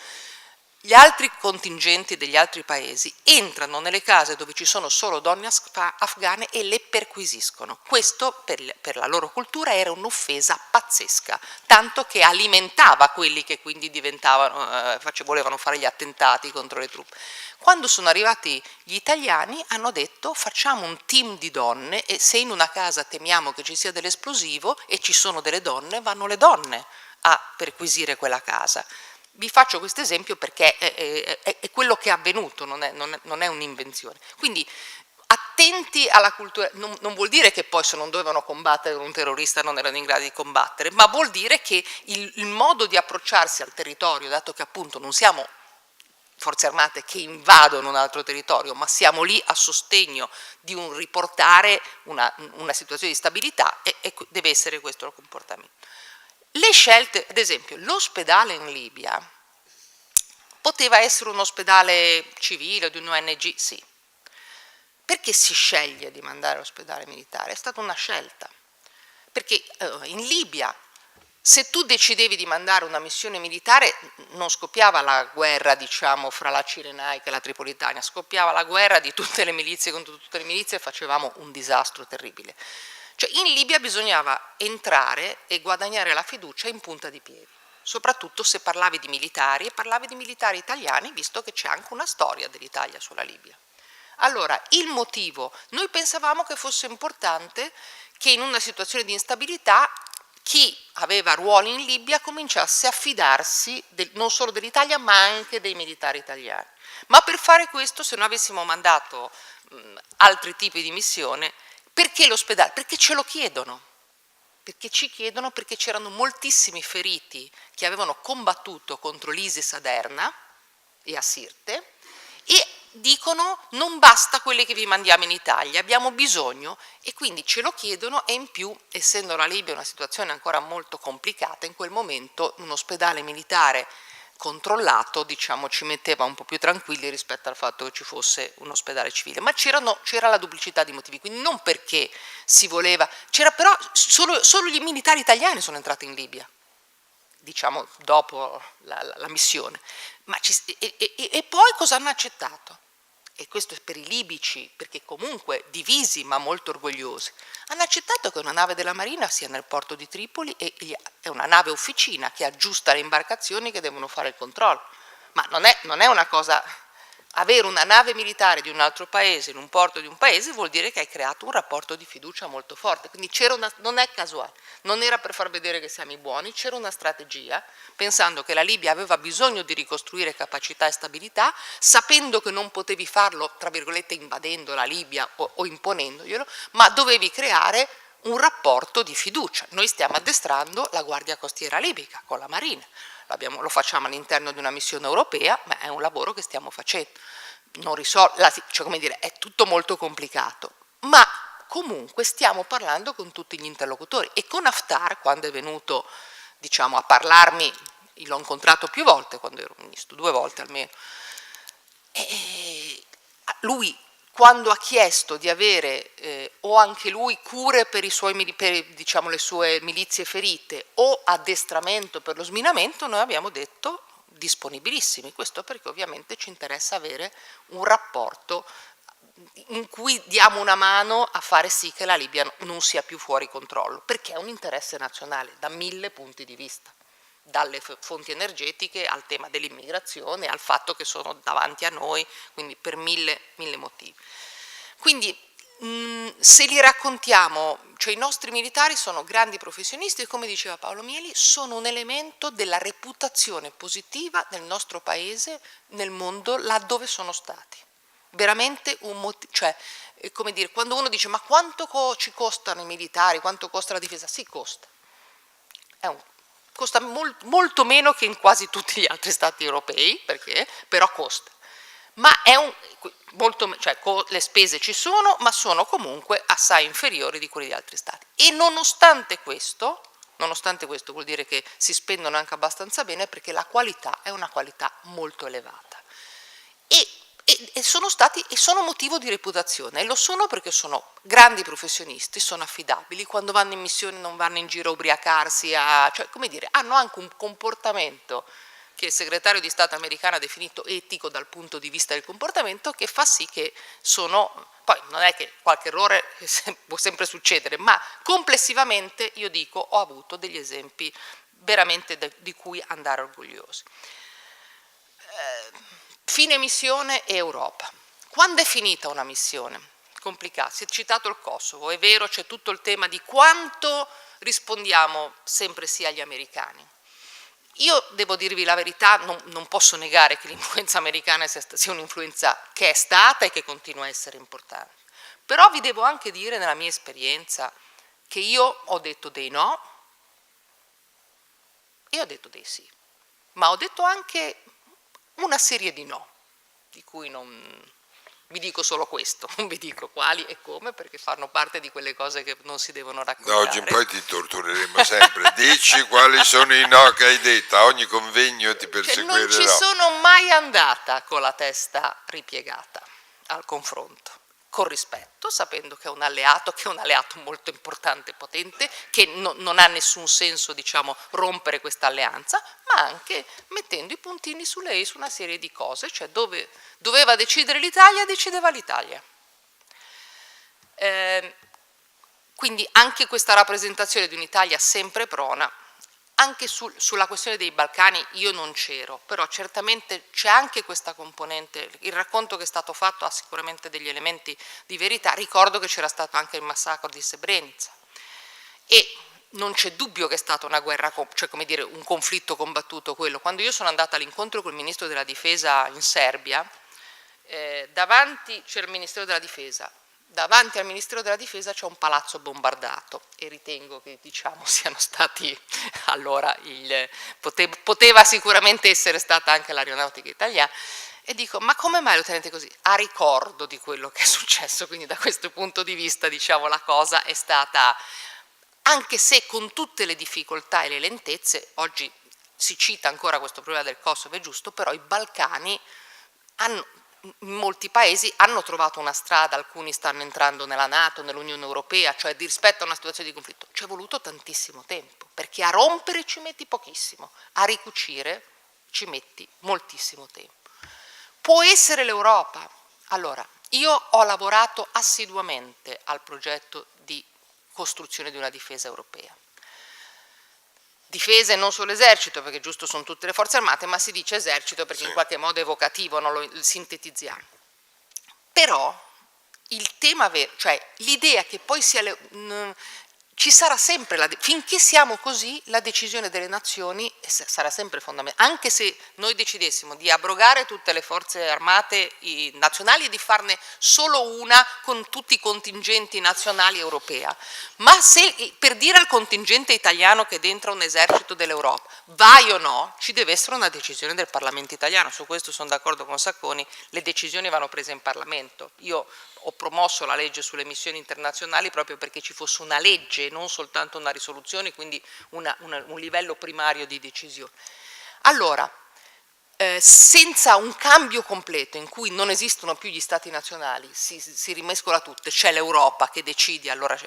gli altri contingenti degli altri paesi entrano nelle case dove ci sono solo donne afghane e le perquisiscono. Questo per la loro cultura era un'offesa pazzesca, tanto che alimentava quelli che quindi volevano fare gli attentati contro le truppe. Quando sono arrivati gli italiani hanno detto facciamo un team di donne e se in una casa temiamo che ci sia dell'esplosivo e ci sono delle donne, vanno le donne a perquisire quella casa. Vi faccio questo esempio perché è quello che è avvenuto, non è un'invenzione. Quindi attenti alla cultura, non vuol dire che poi se non dovevano combattere un terrorista non erano in grado di combattere, ma vuol dire che il modo di approcciarsi al territorio, dato che appunto non siamo forze armate che invadono un altro territorio, ma siamo lì a sostegno di un riportare una situazione di stabilità e deve essere questo il comportamento. Le scelte, ad esempio, l'ospedale in Libia poteva essere un ospedale civile o di un ONG? Sì. Perché si sceglie di mandare all'ospedale militare? È stata una scelta. Perché in Libia, se tu decidevi di mandare una missione militare, non scoppiava la guerra, diciamo, fra la Cirenaica e la Tripolitania, scoppiava la guerra di tutte le milizie contro tutte le milizie e facevamo un disastro terribile. Cioè in Libia bisognava entrare e guadagnare la fiducia in punta di piedi, soprattutto se parlavi di militari e parlavi di militari italiani, visto che c'è anche una storia dell'Italia sulla Libia. Allora, il motivo, noi pensavamo che fosse importante che in una situazione di instabilità chi aveva ruoli in Libia cominciasse a fidarsi non solo dell'Italia ma anche dei militari italiani. Ma per fare questo, se noi avessimo mandato altri tipi di missione, perché l'ospedale? Perché ce lo chiedono, perché ci chiedono, perché c'erano moltissimi feriti che avevano combattuto contro l'ISIS a Derna e a Sirte e dicono non basta quelli che vi mandiamo in Italia, abbiamo bisogno e quindi ce lo chiedono e in più, essendo la Libia una situazione ancora molto complicata, in quel momento un ospedale militare controllato, diciamo, ci metteva un po' più tranquilli rispetto al fatto che ci fosse un ospedale civile, ma c'era la duplicità di motivi, quindi non perché si voleva, c'era però solo gli militari italiani sono entrati in Libia, diciamo dopo la missione, e poi cosa hanno accettato? E questo è per i libici, perché comunque divisi ma molto orgogliosi, hanno accettato che una nave della Marina sia nel porto di Tripoli e è una nave officina che aggiusta le imbarcazioni che devono fare il controllo. Ma non è una cosa, avere una nave militare di un altro paese in un porto di un paese vuol dire che hai creato un rapporto di fiducia molto forte, quindi non è casuale, non era per far vedere che siamo i buoni, c'era una strategia, pensando che la Libia aveva bisogno di ricostruire capacità e stabilità, sapendo che non potevi farlo, tra virgolette, invadendo la Libia o imponendoglielo, ma dovevi creare un rapporto di fiducia. Noi stiamo addestrando la Guardia Costiera libica con la Marina. Lo facciamo all'interno di una missione europea, ma è un lavoro che stiamo facendo. È tutto molto complicato, ma comunque stiamo parlando con tutti gli interlocutori e con Haftar, quando è venuto, diciamo, a parlarmi, l'ho incontrato più volte quando ero ministro, 2 volte almeno, e lui quando ha chiesto di avere o anche lui cure per diciamo, le sue milizie ferite o addestramento per lo sminamento, noi abbiamo detto disponibilissimi, questo perché ovviamente ci interessa avere un rapporto in cui diamo una mano a fare sì che la Libia non sia più fuori controllo, perché è un interesse nazionale da 1000 punti di vista, dalle fonti energetiche al tema dell'immigrazione, al fatto che sono davanti a noi, quindi per mille motivi. Quindi se li raccontiamo, cioè i nostri militari sono grandi professionisti e, come diceva Paolo Mieli, sono un elemento della reputazione positiva del nostro paese nel mondo laddove sono stati. Veramente cioè, come dire, quando uno dice ma quanto ci costano i militari, quanto costa la difesa? Sì, costa. Costa molto meno che in quasi tutti gli altri stati europei, perché però costa. Ma cioè, le spese ci sono, ma sono comunque assai inferiori di quelli di altri stati. E nonostante questo vuol dire che si spendono anche abbastanza bene, perché la qualità è una qualità molto elevata. E sono motivo di reputazione, e lo sono perché sono grandi professionisti, sono affidabili, quando vanno in missione non vanno in giro a ubriacarsi, cioè, come dire, hanno anche un comportamento che il segretario di Stato americano ha definito etico dal punto di vista del comportamento, che fa sì che poi non è che qualche errore può sempre succedere, ma complessivamente io dico ho avuto degli esempi veramente di cui andare orgogliosi. Fine missione e Europa. Quando è finita una missione? Complicato. Si è citato il Kosovo, è vero, c'è tutto il tema di quanto rispondiamo sempre sì agli americani. Io devo dirvi la verità, non posso negare che l'influenza americana sia un'influenza che è stata e che continua a essere importante. Però vi devo anche dire, nella mia esperienza, che io ho detto dei no e ho detto dei sì, ma ho detto anche una serie di no, di cui non vi dico solo questo, non vi dico quali e come, perché fanno parte di quelle cose che non si devono raccontare. Da oggi in poi ti tortureremo sempre. Dici quali sono i no che hai detto, a ogni convegno ti perseguirò. Non ci sono mai andata con la testa ripiegata al confronto, con rispetto, sapendo che è un alleato molto importante e potente, che non ha nessun senso, diciamo, rompere questa alleanza, ma anche mettendo i puntini sulle i su una serie di cose, cioè dove doveva decidere l'Italia, decideva l'Italia. Quindi anche questa rappresentazione di un'Italia sempre prona. Anche sulla questione dei Balcani io non c'ero, però certamente c'è anche questa componente. Il racconto che è stato fatto ha sicuramente degli elementi di verità. Ricordo che c'era stato anche il massacro di Srebrenica e non c'è dubbio che è stata una guerra, cioè come dire un conflitto combattuto quello. Quando io sono andata all'incontro col ministro della difesa in Serbia, davanti c'era il ministero della difesa. Davanti al Ministero della Difesa c'è un palazzo bombardato e ritengo che, diciamo, siano stati allora poteva sicuramente essere stata anche l'aeronautica italiana, e dico ma come mai lo tenete così? A ricordo di quello che è successo, quindi da questo punto di vista, diciamo, la cosa è stata, anche se con tutte le difficoltà e le lentezze, oggi si cita ancora questo problema del Kosovo, è giusto, però i Balcani in molti paesi hanno trovato una strada, alcuni stanno entrando nella NATO, nell'Unione Europea, cioè rispetto a una situazione di conflitto. Ci è voluto tantissimo tempo, perché a rompere ci metti pochissimo, a ricucire ci metti moltissimo tempo. Può essere l'Europa? Allora, io ho lavorato assiduamente al progetto di costruzione di una difesa europea. Difesa e non solo esercito, perché giusto sono tutte le forze armate, ma si dice esercito perché in qualche modo è evocativo, non lo sintetizziamo. Però il tema vero, cioè l'idea che poi ci sarà sempre, finché siamo così, la decisione delle nazioni sarà sempre fondamentale, anche se noi decidessimo di abrogare tutte le forze armate nazionali e di farne solo una con tutti i contingenti nazionali europea, ma se per dire al contingente italiano che è dentro un esercito dell'Europa vai o no, ci deve essere una decisione del Parlamento italiano. Su questo sono d'accordo con Sacconi, le decisioni vanno prese in Parlamento. Io ho promosso la legge sulle missioni internazionali proprio perché ci fosse una legge, non soltanto una risoluzione, quindi un livello primario di decisione. Allora, senza un cambio completo in cui non esistono più gli stati nazionali, si rimescola tutto, c'è l'Europa che decide, allora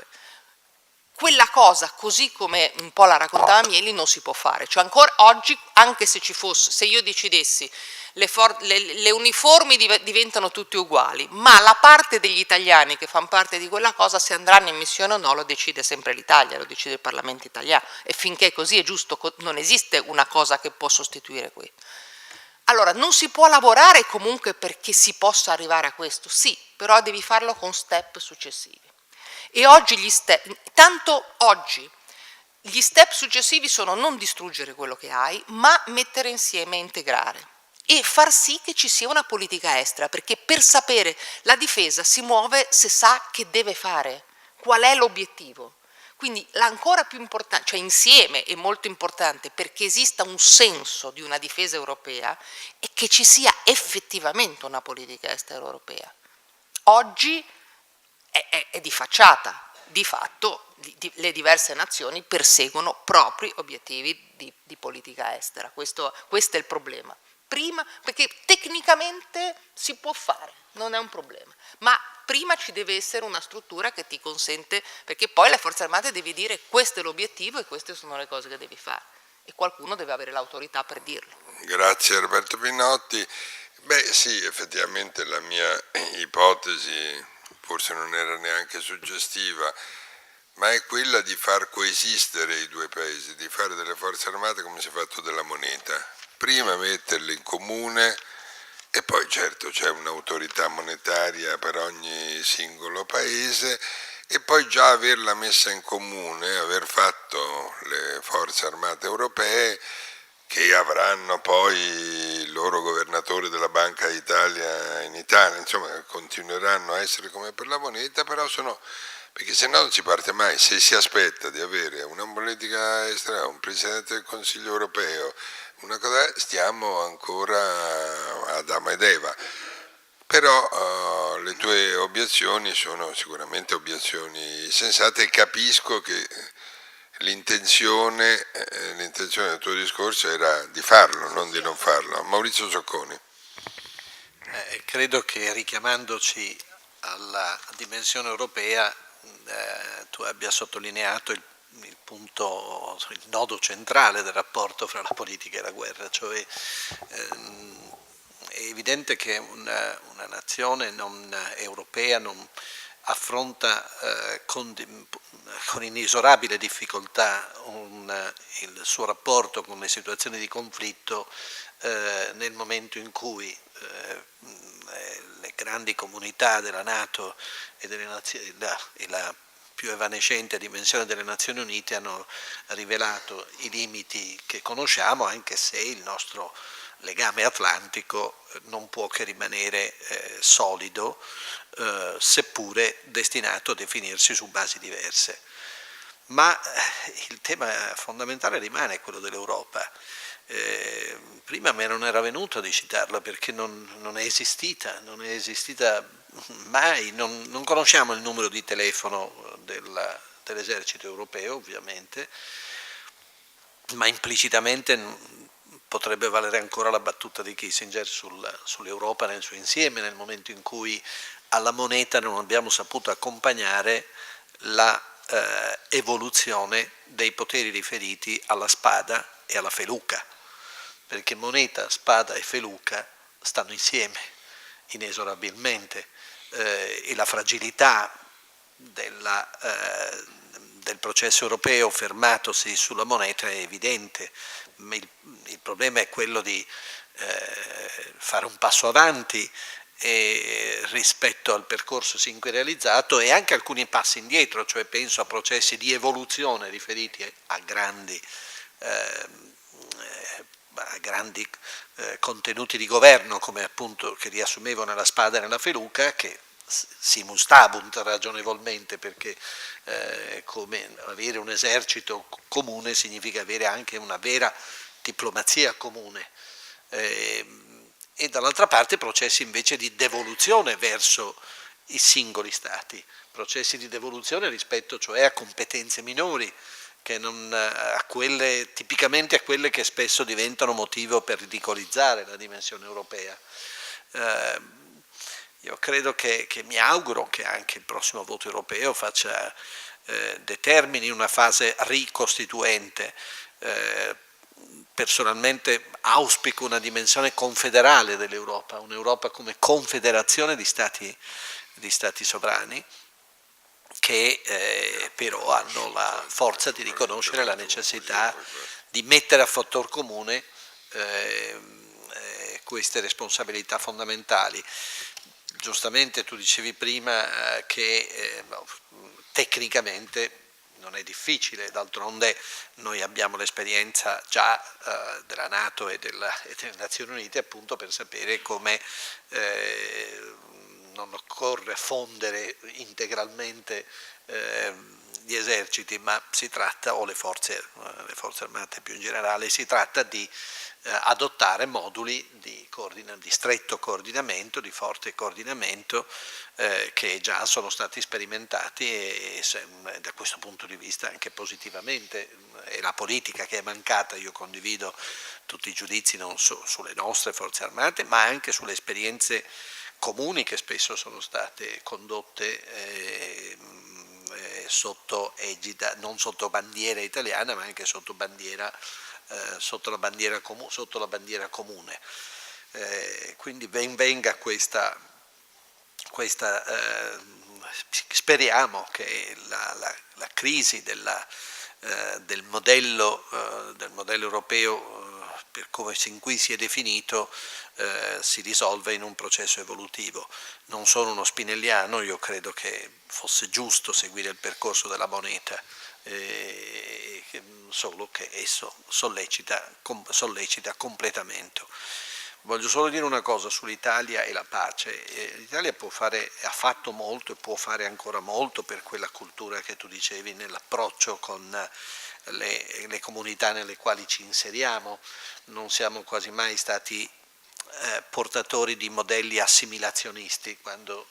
quella cosa, così come un po' la raccontava Mieli, non si può fare. Cioè ancora oggi, anche se ci fosse, se io decidessi le uniformi diventano tutte uguali, ma la parte degli italiani che fanno parte di quella cosa, se andranno in missione o no, lo decide sempre l'Italia, lo decide il Parlamento italiano, e finché così è giusto, non esiste una cosa che può sostituire qui. Allora, non si può lavorare comunque perché si possa arrivare a questo, sì, però devi farlo con step successivi. E oggi tanto oggi gli step successivi sono non distruggere quello che hai, ma mettere insieme e integrare e far sì che ci sia una politica estera, perché per sapere la difesa si muove se sa che deve fare, qual è l'obiettivo. Quindi l'ancora più importante, cioè insieme è molto importante perché esista un senso di una difesa europea e che ci sia effettivamente una politica estera europea. Oggi è di facciata, di fatto le diverse nazioni perseguono propri obiettivi di politica estera, questo è il problema. Prima, perché tecnicamente si può fare, non è un problema, ma prima ci deve essere una struttura che ti consente, perché poi le forze armate devi dire questo è l'obiettivo e queste sono le cose che devi fare e qualcuno deve avere l'autorità per dirlo. Grazie Roberto Pinotti. Beh sì, effettivamente la mia ipotesi forse non era neanche suggestiva, ma è quella di far coesistere i due paesi, di fare delle forze armate come si è fatto della moneta. Prima metterle in comune e poi certo c'è un'autorità monetaria per ogni singolo paese e poi già averla messa in comune, aver fatto le forze armate europee che avranno poi il loro governatore della Banca d'Italia in Italia, insomma continueranno a essere come per la moneta, però perché se no non si parte mai. Se si aspetta di avere una politica estera, un Presidente del Consiglio europeo, una cosa, stiamo ancora ad Adamo ed Eva. Però le tue obiezioni sono sicuramente obiezioni sensate e capisco che l'intenzione del tuo discorso era di farlo, non di non farlo. Maurizio Zocconi. Credo che richiamandoci alla dimensione europea tu abbia sottolineato il punto, il nodo centrale del rapporto fra la politica e la guerra, cioè è evidente che una nazione non europea non affronta con inesorabile difficoltà il suo rapporto con le situazioni di conflitto nel momento in cui le grandi comunità della NATO e la più evanescente dimensione delle Nazioni Unite hanno rivelato i limiti che conosciamo, anche se il nostro legame atlantico non può che rimanere solido, seppure destinato a definirsi su basi diverse. Ma il tema fondamentale rimane quello dell'Europa. Prima me non era venuto di citarla perché non è esistita mai, non conosciamo il numero di telefono dell'esercito europeo ovviamente, ma implicitamente potrebbe valere ancora la battuta di Kissinger sull'Europa nel suo insieme, nel momento in cui alla moneta non abbiamo saputo accompagnare la evoluzione dei poteri riferiti alla spada e alla feluca, perché moneta, spada e feluca stanno insieme inesorabilmente e la fragilità del processo europeo fermatosi sulla moneta è evidente. Il problema è quello di fare un passo avanti rispetto al percorso sin qui realizzato e anche alcuni passi indietro, cioè penso a processi di evoluzione riferiti a grandi contenuti di governo come appunto che riassumevo nella spada e nella feluca, che simus stabunt ragionevolmente, perché come avere un esercito comune significa avere anche una vera diplomazia comune e dall'altra parte processi invece di devoluzione verso i singoli stati, processi di devoluzione rispetto cioè a competenze minori, che non tipicamente a quelle che spesso diventano motivo per ridicolizzare la dimensione europea. Io credo che mi auguro che anche il prossimo voto europeo faccia determini una fase ricostituente. Personalmente auspico una dimensione confederale dell'Europa, un'Europa come confederazione di stati sovrani, che però hanno la forza di riconoscere la necessità di mettere a fattor comune queste responsabilità fondamentali. Giustamente tu dicevi prima che tecnicamente non è difficile, d'altronde noi abbiamo l'esperienza già della Nato e delle Nazioni Unite, appunto, per sapere come non occorre fondere integralmente gli eserciti, ma si tratta, o le forze armate più in generale, si tratta di adottare moduli di stretto coordinamento, di forte coordinamento, che già sono stati sperimentati e da questo punto di vista anche positivamente. È la politica che è mancata. Io condivido tutti i giudizi non sulle nostre forze armate, ma anche sulle esperienze comuni che spesso sono state condotte sotto egida, non sotto bandiera italiana, ma anche sotto la bandiera comune. Quindi ben venga questa speriamo che la crisi del modello europeo, per come sin qui si è definito, si risolve in un processo evolutivo. Non sono uno spinelliano, io credo che fosse giusto seguire il percorso della moneta, solo che esso sollecita completamento. Voglio solo dire una cosa sull'Italia e la pace. L'Italia ha fatto molto e può fare ancora molto per quella cultura che tu dicevi nell'approccio con le comunità nelle quali ci inseriamo. Non siamo quasi mai stati portatori di modelli assimilazionisti quando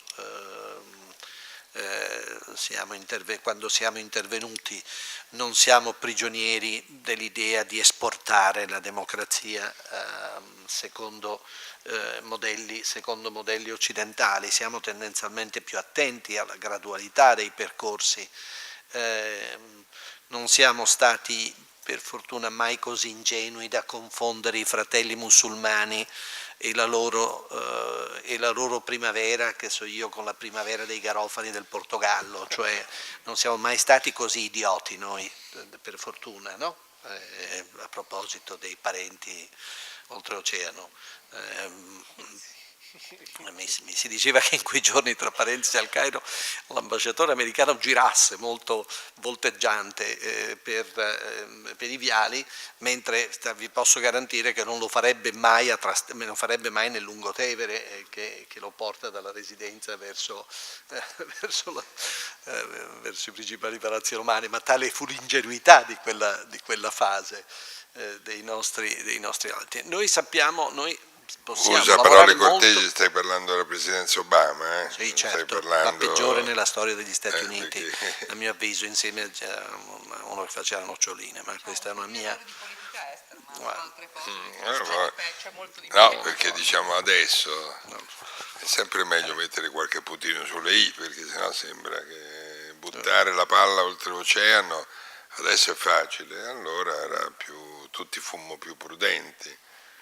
siamo intervenuti. Non siamo prigionieri dell'idea di esportare la democrazia secondo modelli occidentali. Siamo tendenzialmente più attenti alla gradualità dei percorsi. Non siamo stati, per fortuna, mai così ingenui da confondere i fratelli musulmani e la loro primavera, che so io, con la primavera dei Garofani del Portogallo. Cioè non siamo mai stati così idioti noi, per fortuna, no? A proposito dei parenti oltreoceano. Mi si diceva che in quei giorni, tra parentesi, al Cairo l'ambasciatore americano girasse molto volteggiante per i viali, mentre vi posso garantire che non lo farebbe mai nel Lungotevere, che lo porta dalla residenza verso i principali palazzi romani. Ma tale fu l'ingenuità di quella fase dei nostri alti. Noi Scusa, parole cortesi, stai parlando della presidenza Obama, eh? Sì, certo, la peggiore nella storia degli Stati Uniti, perché... a mio avviso, insieme a uno che faceva noccioline, ma questa è una mia... No, perché diciamo adesso è sempre meglio mettere qualche puntino sulle i, perché sennò sembra che buttare la palla oltreoceano adesso è facile, allora tutti fummo più prudenti.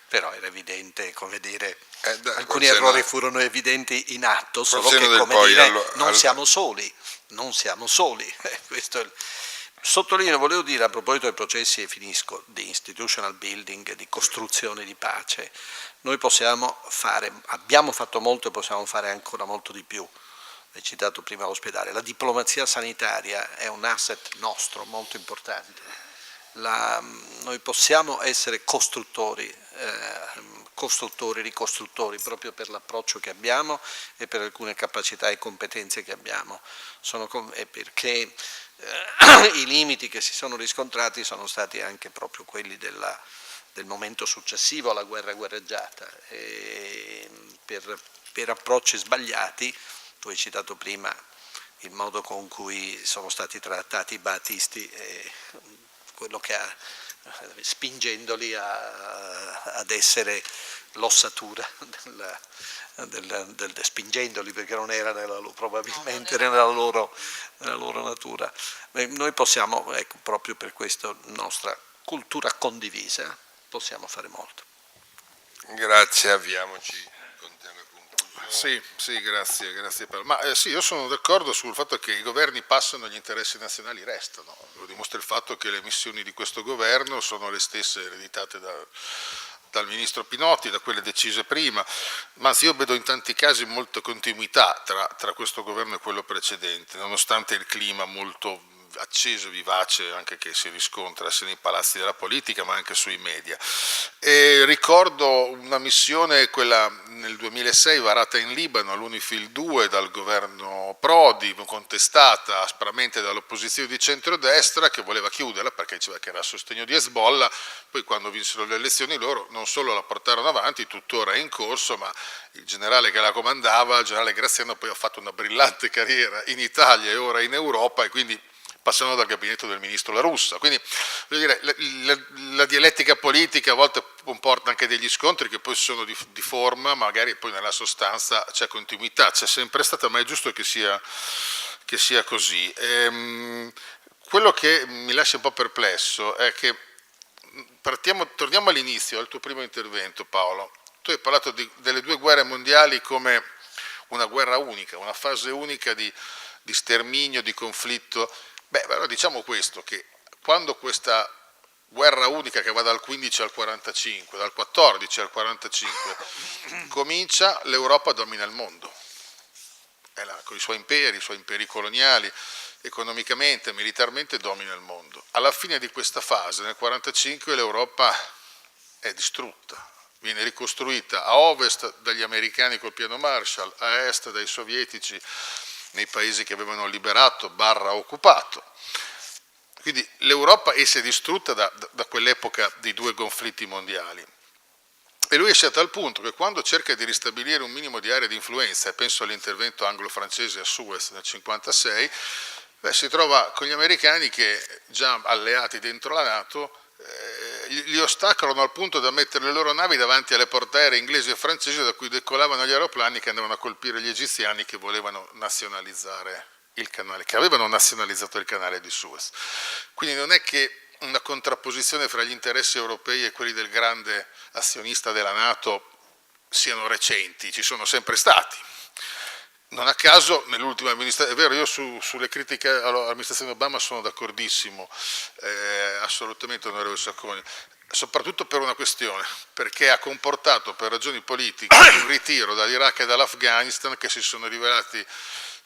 Però era evidente, come dire, alcuni errori furono evidenti in atto, solo che, come dire, non siamo soli. Questo è sottolineo, volevo dire, a proposito dei processi, e finisco, di institutional building, di costruzione di pace, noi abbiamo fatto molto e possiamo fare ancora molto di più. Hai citato prima l'ospedale. La diplomazia sanitaria è un asset nostro molto importante. Noi possiamo essere ricostruttori, proprio per l'approccio che abbiamo e per alcune capacità e competenze che abbiamo. E perché i limiti che si sono riscontrati sono stati anche proprio quelli del momento successivo alla guerreggiata. E per approcci sbagliati, tu hai citato prima il modo con cui sono stati trattati i baattisti, quello che ha spingendoli ad essere l'ossatura spingendoli, perché non era probabilmente nella loro natura. Noi possiamo, ecco, proprio per questo nostra cultura condivisa, possiamo fare molto. Grazie, avviamoci con te alla conclusione. Sì, grazie Paolo. Ma sì, io sono d'accordo sul fatto che i governi passano, gli interessi nazionali restano. Lo dimostra il fatto che le missioni di questo governo sono le stesse ereditate dal ministro Pinotti, da quelle decise prima, ma anzi io vedo in tanti casi molta continuità tra questo governo e quello precedente, nonostante il clima molto acceso, vivace, anche che si riscontra sia nei palazzi della politica ma anche sui media. E ricordo una missione, quella nel 2006 varata in Libano, l'UNIFIL 2 dal governo Prodi, contestata aspramente dall'opposizione di centrodestra, che voleva chiuderla perché diceva che era a sostegno di Hezbollah. Poi quando vinsero le elezioni loro non solo la portarono avanti, tuttora è in corso, ma il generale che la comandava, il generale Graziano, poi ha fatto una brillante carriera in Italia e ora in Europa, e quindi passano dal gabinetto del ministro La Russa. Quindi voglio dire, la dialettica politica a volte comporta anche degli scontri che poi sono di forma, magari poi nella sostanza c'è continuità, c'è sempre stata, ma è giusto che sia così. Quello che mi lascia un po' perplesso è che torniamo all'inizio, al tuo primo intervento, Paolo. Tu hai parlato delle due guerre mondiali come una guerra unica, una fase unica di sterminio, di conflitto. Beh, però diciamo questo, che quando questa guerra unica che va dal 15 al 45, dal 14 al 45, comincia, l'Europa domina il mondo, con i suoi imperi coloniali, economicamente, militarmente domina il mondo. Alla fine di questa fase, nel 45, l'Europa è distrutta, viene ricostruita a ovest dagli americani col piano Marshall, a est dai sovietici nei paesi che avevano liberato / occupato. Quindi l'Europa si è distrutta da quell'epoca dei due conflitti mondiali. E lui esce a tal punto che quando cerca di ristabilire un minimo di area di influenza, e penso all'intervento anglo-francese a Suez nel 1956, si trova con gli americani che, già alleati dentro la NATO, li ostacolano al punto da mettere le loro navi davanti alle portaerei inglesi e francesi da cui decolavano gli aeroplani che andavano a colpire gli egiziani che volevano nazionalizzare il canale, che avevano nazionalizzato il canale di Suez. Quindi non è che una contrapposizione fra gli interessi europei e quelli del grande azionista della NATO siano recenti, ci sono sempre stati. Non a caso nell'ultima amministrazione, è vero, io sulle critiche all'amministrazione Obama sono d'accordissimo, assolutamente, onorevole Sacconi, soprattutto per una questione, perché ha comportato per ragioni politiche un ritiro dall'Iraq e dall'Afghanistan che si sono rivelati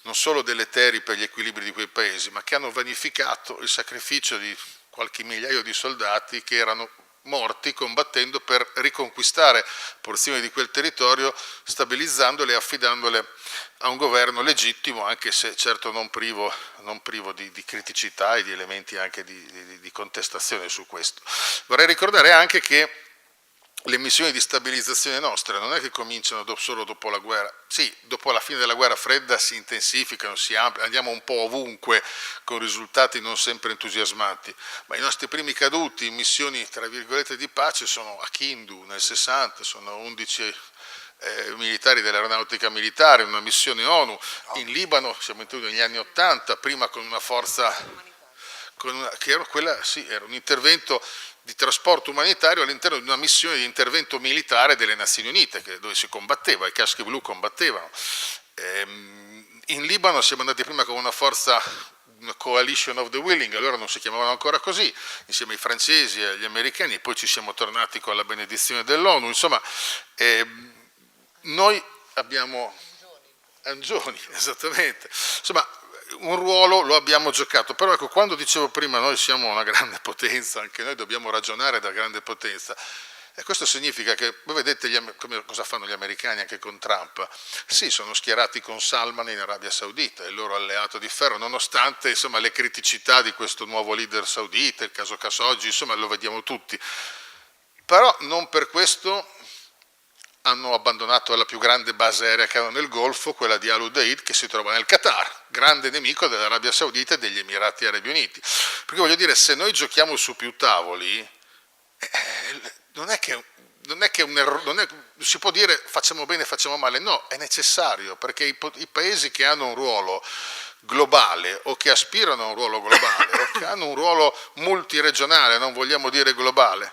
non solo deleteri per gli equilibri di quei paesi, ma che hanno vanificato il sacrificio di qualche migliaio di soldati che erano morti combattendo per riconquistare porzioni di quel territorio, stabilizzandole e affidandole a un governo legittimo, anche se certo non privo di criticità e di elementi anche di contestazione su questo. Vorrei ricordare anche che le missioni di stabilizzazione nostre non è che cominciano solo dopo la guerra, sì, dopo la fine della guerra fredda si intensificano, si ampliano, andiamo un po' ovunque con risultati non sempre entusiasmanti, ma i nostri primi caduti in missioni tra virgolette di pace sono a Kindu nel 60, sono 11 militari dell'aeronautica militare, una missione ONU, in Libano siamo entrati negli anni 80, prima con una forza, era un intervento di trasporto umanitario all'interno di una missione di intervento militare delle Nazioni Unite, dove si combatteva, i caschi blu combattevano. In Libano siamo andati prima con una forza, una coalition of the willing, allora non si chiamavano ancora così, insieme ai francesi e agli americani, e poi ci siamo tornati con la benedizione dell'ONU. Insomma, noi abbiamo Angioni, esattamente. Insomma, un ruolo lo abbiamo giocato, però ecco, quando dicevo prima noi siamo una grande potenza, anche noi dobbiamo ragionare da grande potenza, e questo significa che, voi vedete cosa fanno gli americani anche con Trump, sì, sono schierati con Salman in Arabia Saudita, il loro alleato di ferro, nonostante insomma, le criticità di questo nuovo leader saudita, il caso Khashoggi, insomma lo vediamo tutti, però non per questo hanno abbandonato la più grande base aerea che hanno nel Golfo, quella di Al Udeid, che si trova nel Qatar, grande nemico dell'Arabia Saudita e degli Emirati Arabi Uniti. Perché voglio dire, se noi giochiamo su più tavoli, non è che non si può dire facciamo bene, facciamo male, no, è necessario, perché i paesi che hanno un ruolo globale o che aspirano a un ruolo globale o che hanno un ruolo multiregionale, non vogliamo dire globale,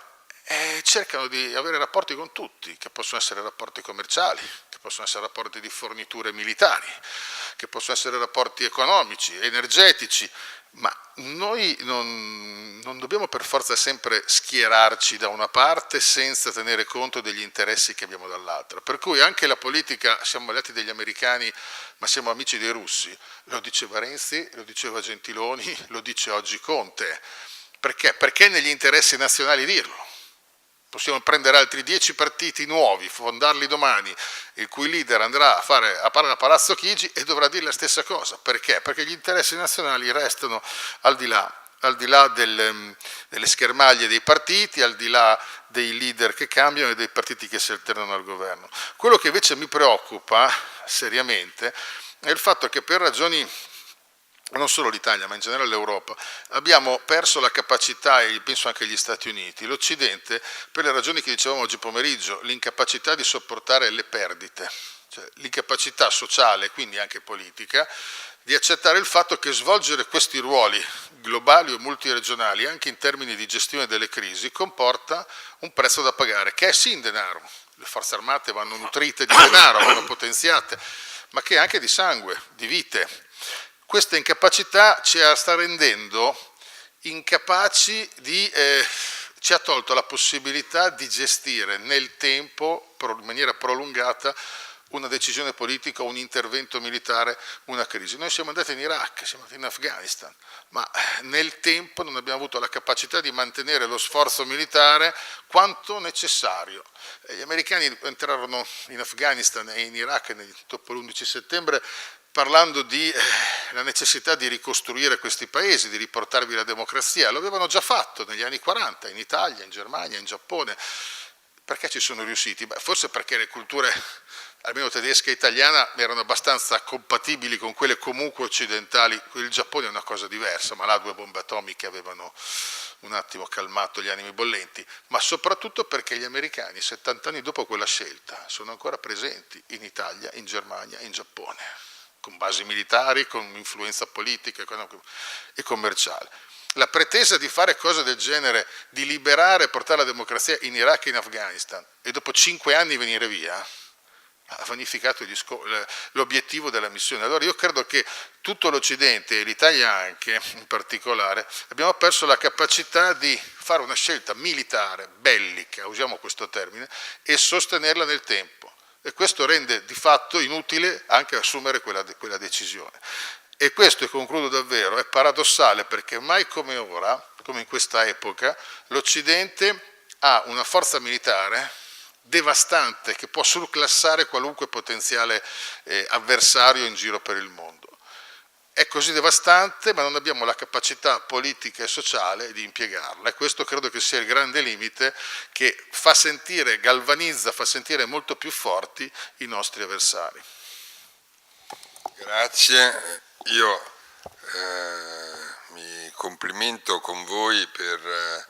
cercano di avere rapporti con tutti, che possono essere rapporti commerciali, che possono essere rapporti di forniture militari, che possono essere rapporti economici, energetici, ma noi non dobbiamo per forza sempre schierarci da una parte senza tenere conto degli interessi che abbiamo dall'altra. Per cui anche la politica, siamo alleati degli americani, ma siamo amici dei russi. Lo diceva Renzi, lo diceva Gentiloni, lo dice oggi Conte. Perché? Perché negli interessi nazionali dirlo. Possiamo prendere altri 10 partiti nuovi, fondarli domani, il cui leader andrà a Palazzo Chigi e dovrà dire la stessa cosa. Perché? Perché gli interessi nazionali restano al di là delle schermaglie dei partiti, al di là dei leader che cambiano e dei partiti che si alternano al governo. Quello che invece mi preoccupa seriamente è il fatto che per ragioni, non solo l'Italia ma in generale l'Europa, abbiamo perso la capacità, e penso anche gli Stati Uniti, l'Occidente, per le ragioni che dicevamo oggi pomeriggio, l'incapacità di sopportare le perdite, cioè l'incapacità sociale, quindi anche politica, di accettare il fatto che svolgere questi ruoli globali o multiregionali, anche in termini di gestione delle crisi, comporta un prezzo da pagare, che è sì in denaro. Le forze armate vanno nutrite di denaro, vanno potenziate, ma che è anche di sangue, di vite. Questa incapacità ci sta rendendo incapaci ci ha tolto la possibilità di gestire nel tempo, in maniera prolungata, una decisione politica, un intervento militare, una crisi. Noi siamo andati in Iraq, siamo andati in Afghanistan, ma nel tempo non abbiamo avuto la capacità di mantenere lo sforzo militare quanto necessario. Gli americani entrarono in Afghanistan e in Iraq dopo l'11 settembre parlando di la necessità di ricostruire questi paesi, di riportarvi la democrazia. Lo avevano già fatto negli anni 40 in Italia, in Germania, in Giappone. Perché ci sono riusciti? Beh, forse perché le culture, almeno tedesca e italiana, erano abbastanza compatibili con quelle comunque occidentali. Il Giappone è una cosa diversa, ma là 2 bombe atomiche avevano un attimo calmato gli animi bollenti, ma soprattutto perché gli americani, 70 anni dopo quella scelta, sono ancora presenti in Italia, in Germania, in Giappone, con basi militari, con influenza politica e commerciale. La pretesa di fare cose del genere, di liberare e portare la democrazia in Iraq e in Afghanistan, e dopo 5 anni venire via, ha vanificato l'obiettivo della missione. Allora io credo che tutto l'Occidente, e l'Italia anche in particolare, abbiamo perso la capacità di fare una scelta militare, bellica, usiamo questo termine, e sostenerla nel tempo. E questo rende di fatto inutile anche assumere quella decisione. E questo, e concludo davvero, è paradossale perché mai come ora, come in questa epoca, l'Occidente ha una forza militare devastante che può surclassare qualunque potenziale avversario in giro per il mondo. È così devastante, ma non abbiamo la capacità politica e sociale di impiegarla, e questo credo che sia il grande limite che galvanizza, fa sentire molto più forti i nostri avversari. Grazie, io mi complimento con voi per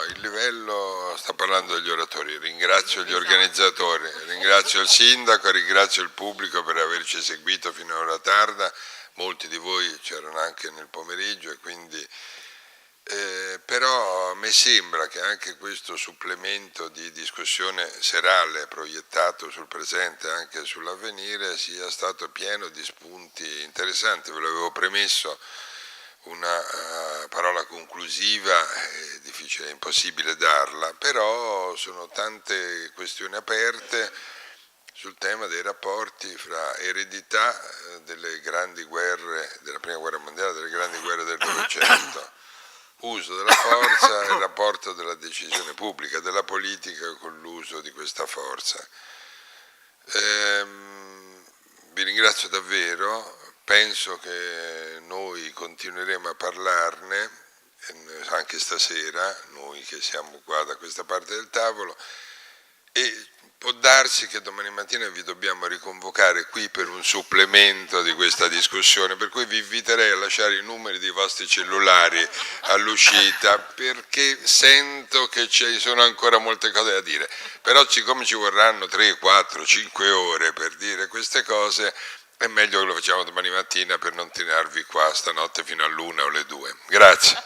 il livello, sta parlando degli oratori, ringrazio gli organizzatori, ringrazio il sindaco, ringrazio il pubblico per averci seguito fino a ora tarda. Molti di voi c'erano anche nel pomeriggio e quindi però a me sembra che anche questo supplemento di discussione serale proiettato sul presente e anche sull'avvenire sia stato pieno di spunti interessanti. Ve l'avevo premesso, una parola conclusiva è difficile, è impossibile darla, però sono tante questioni aperte sul tema dei rapporti fra eredità delle grandi guerre, della prima guerra mondiale, delle grandi guerre del Novecento, uso della forza e il rapporto della decisione pubblica, della politica con l'uso di questa forza. Vi ringrazio davvero, penso che noi continueremo a parlarne anche stasera, noi che siamo qua da questa parte del tavolo, e può darsi che domani mattina vi dobbiamo riconvocare qui per un supplemento di questa discussione, per cui vi inviterei a lasciare i numeri dei vostri cellulari all'uscita, perché sento che ci sono ancora molte cose da dire, però siccome ci vorranno 3, 4, 5 ore per dire queste cose, è meglio che lo facciamo domani mattina per non tenervi qua stanotte fino all'1 o le 2. Grazie.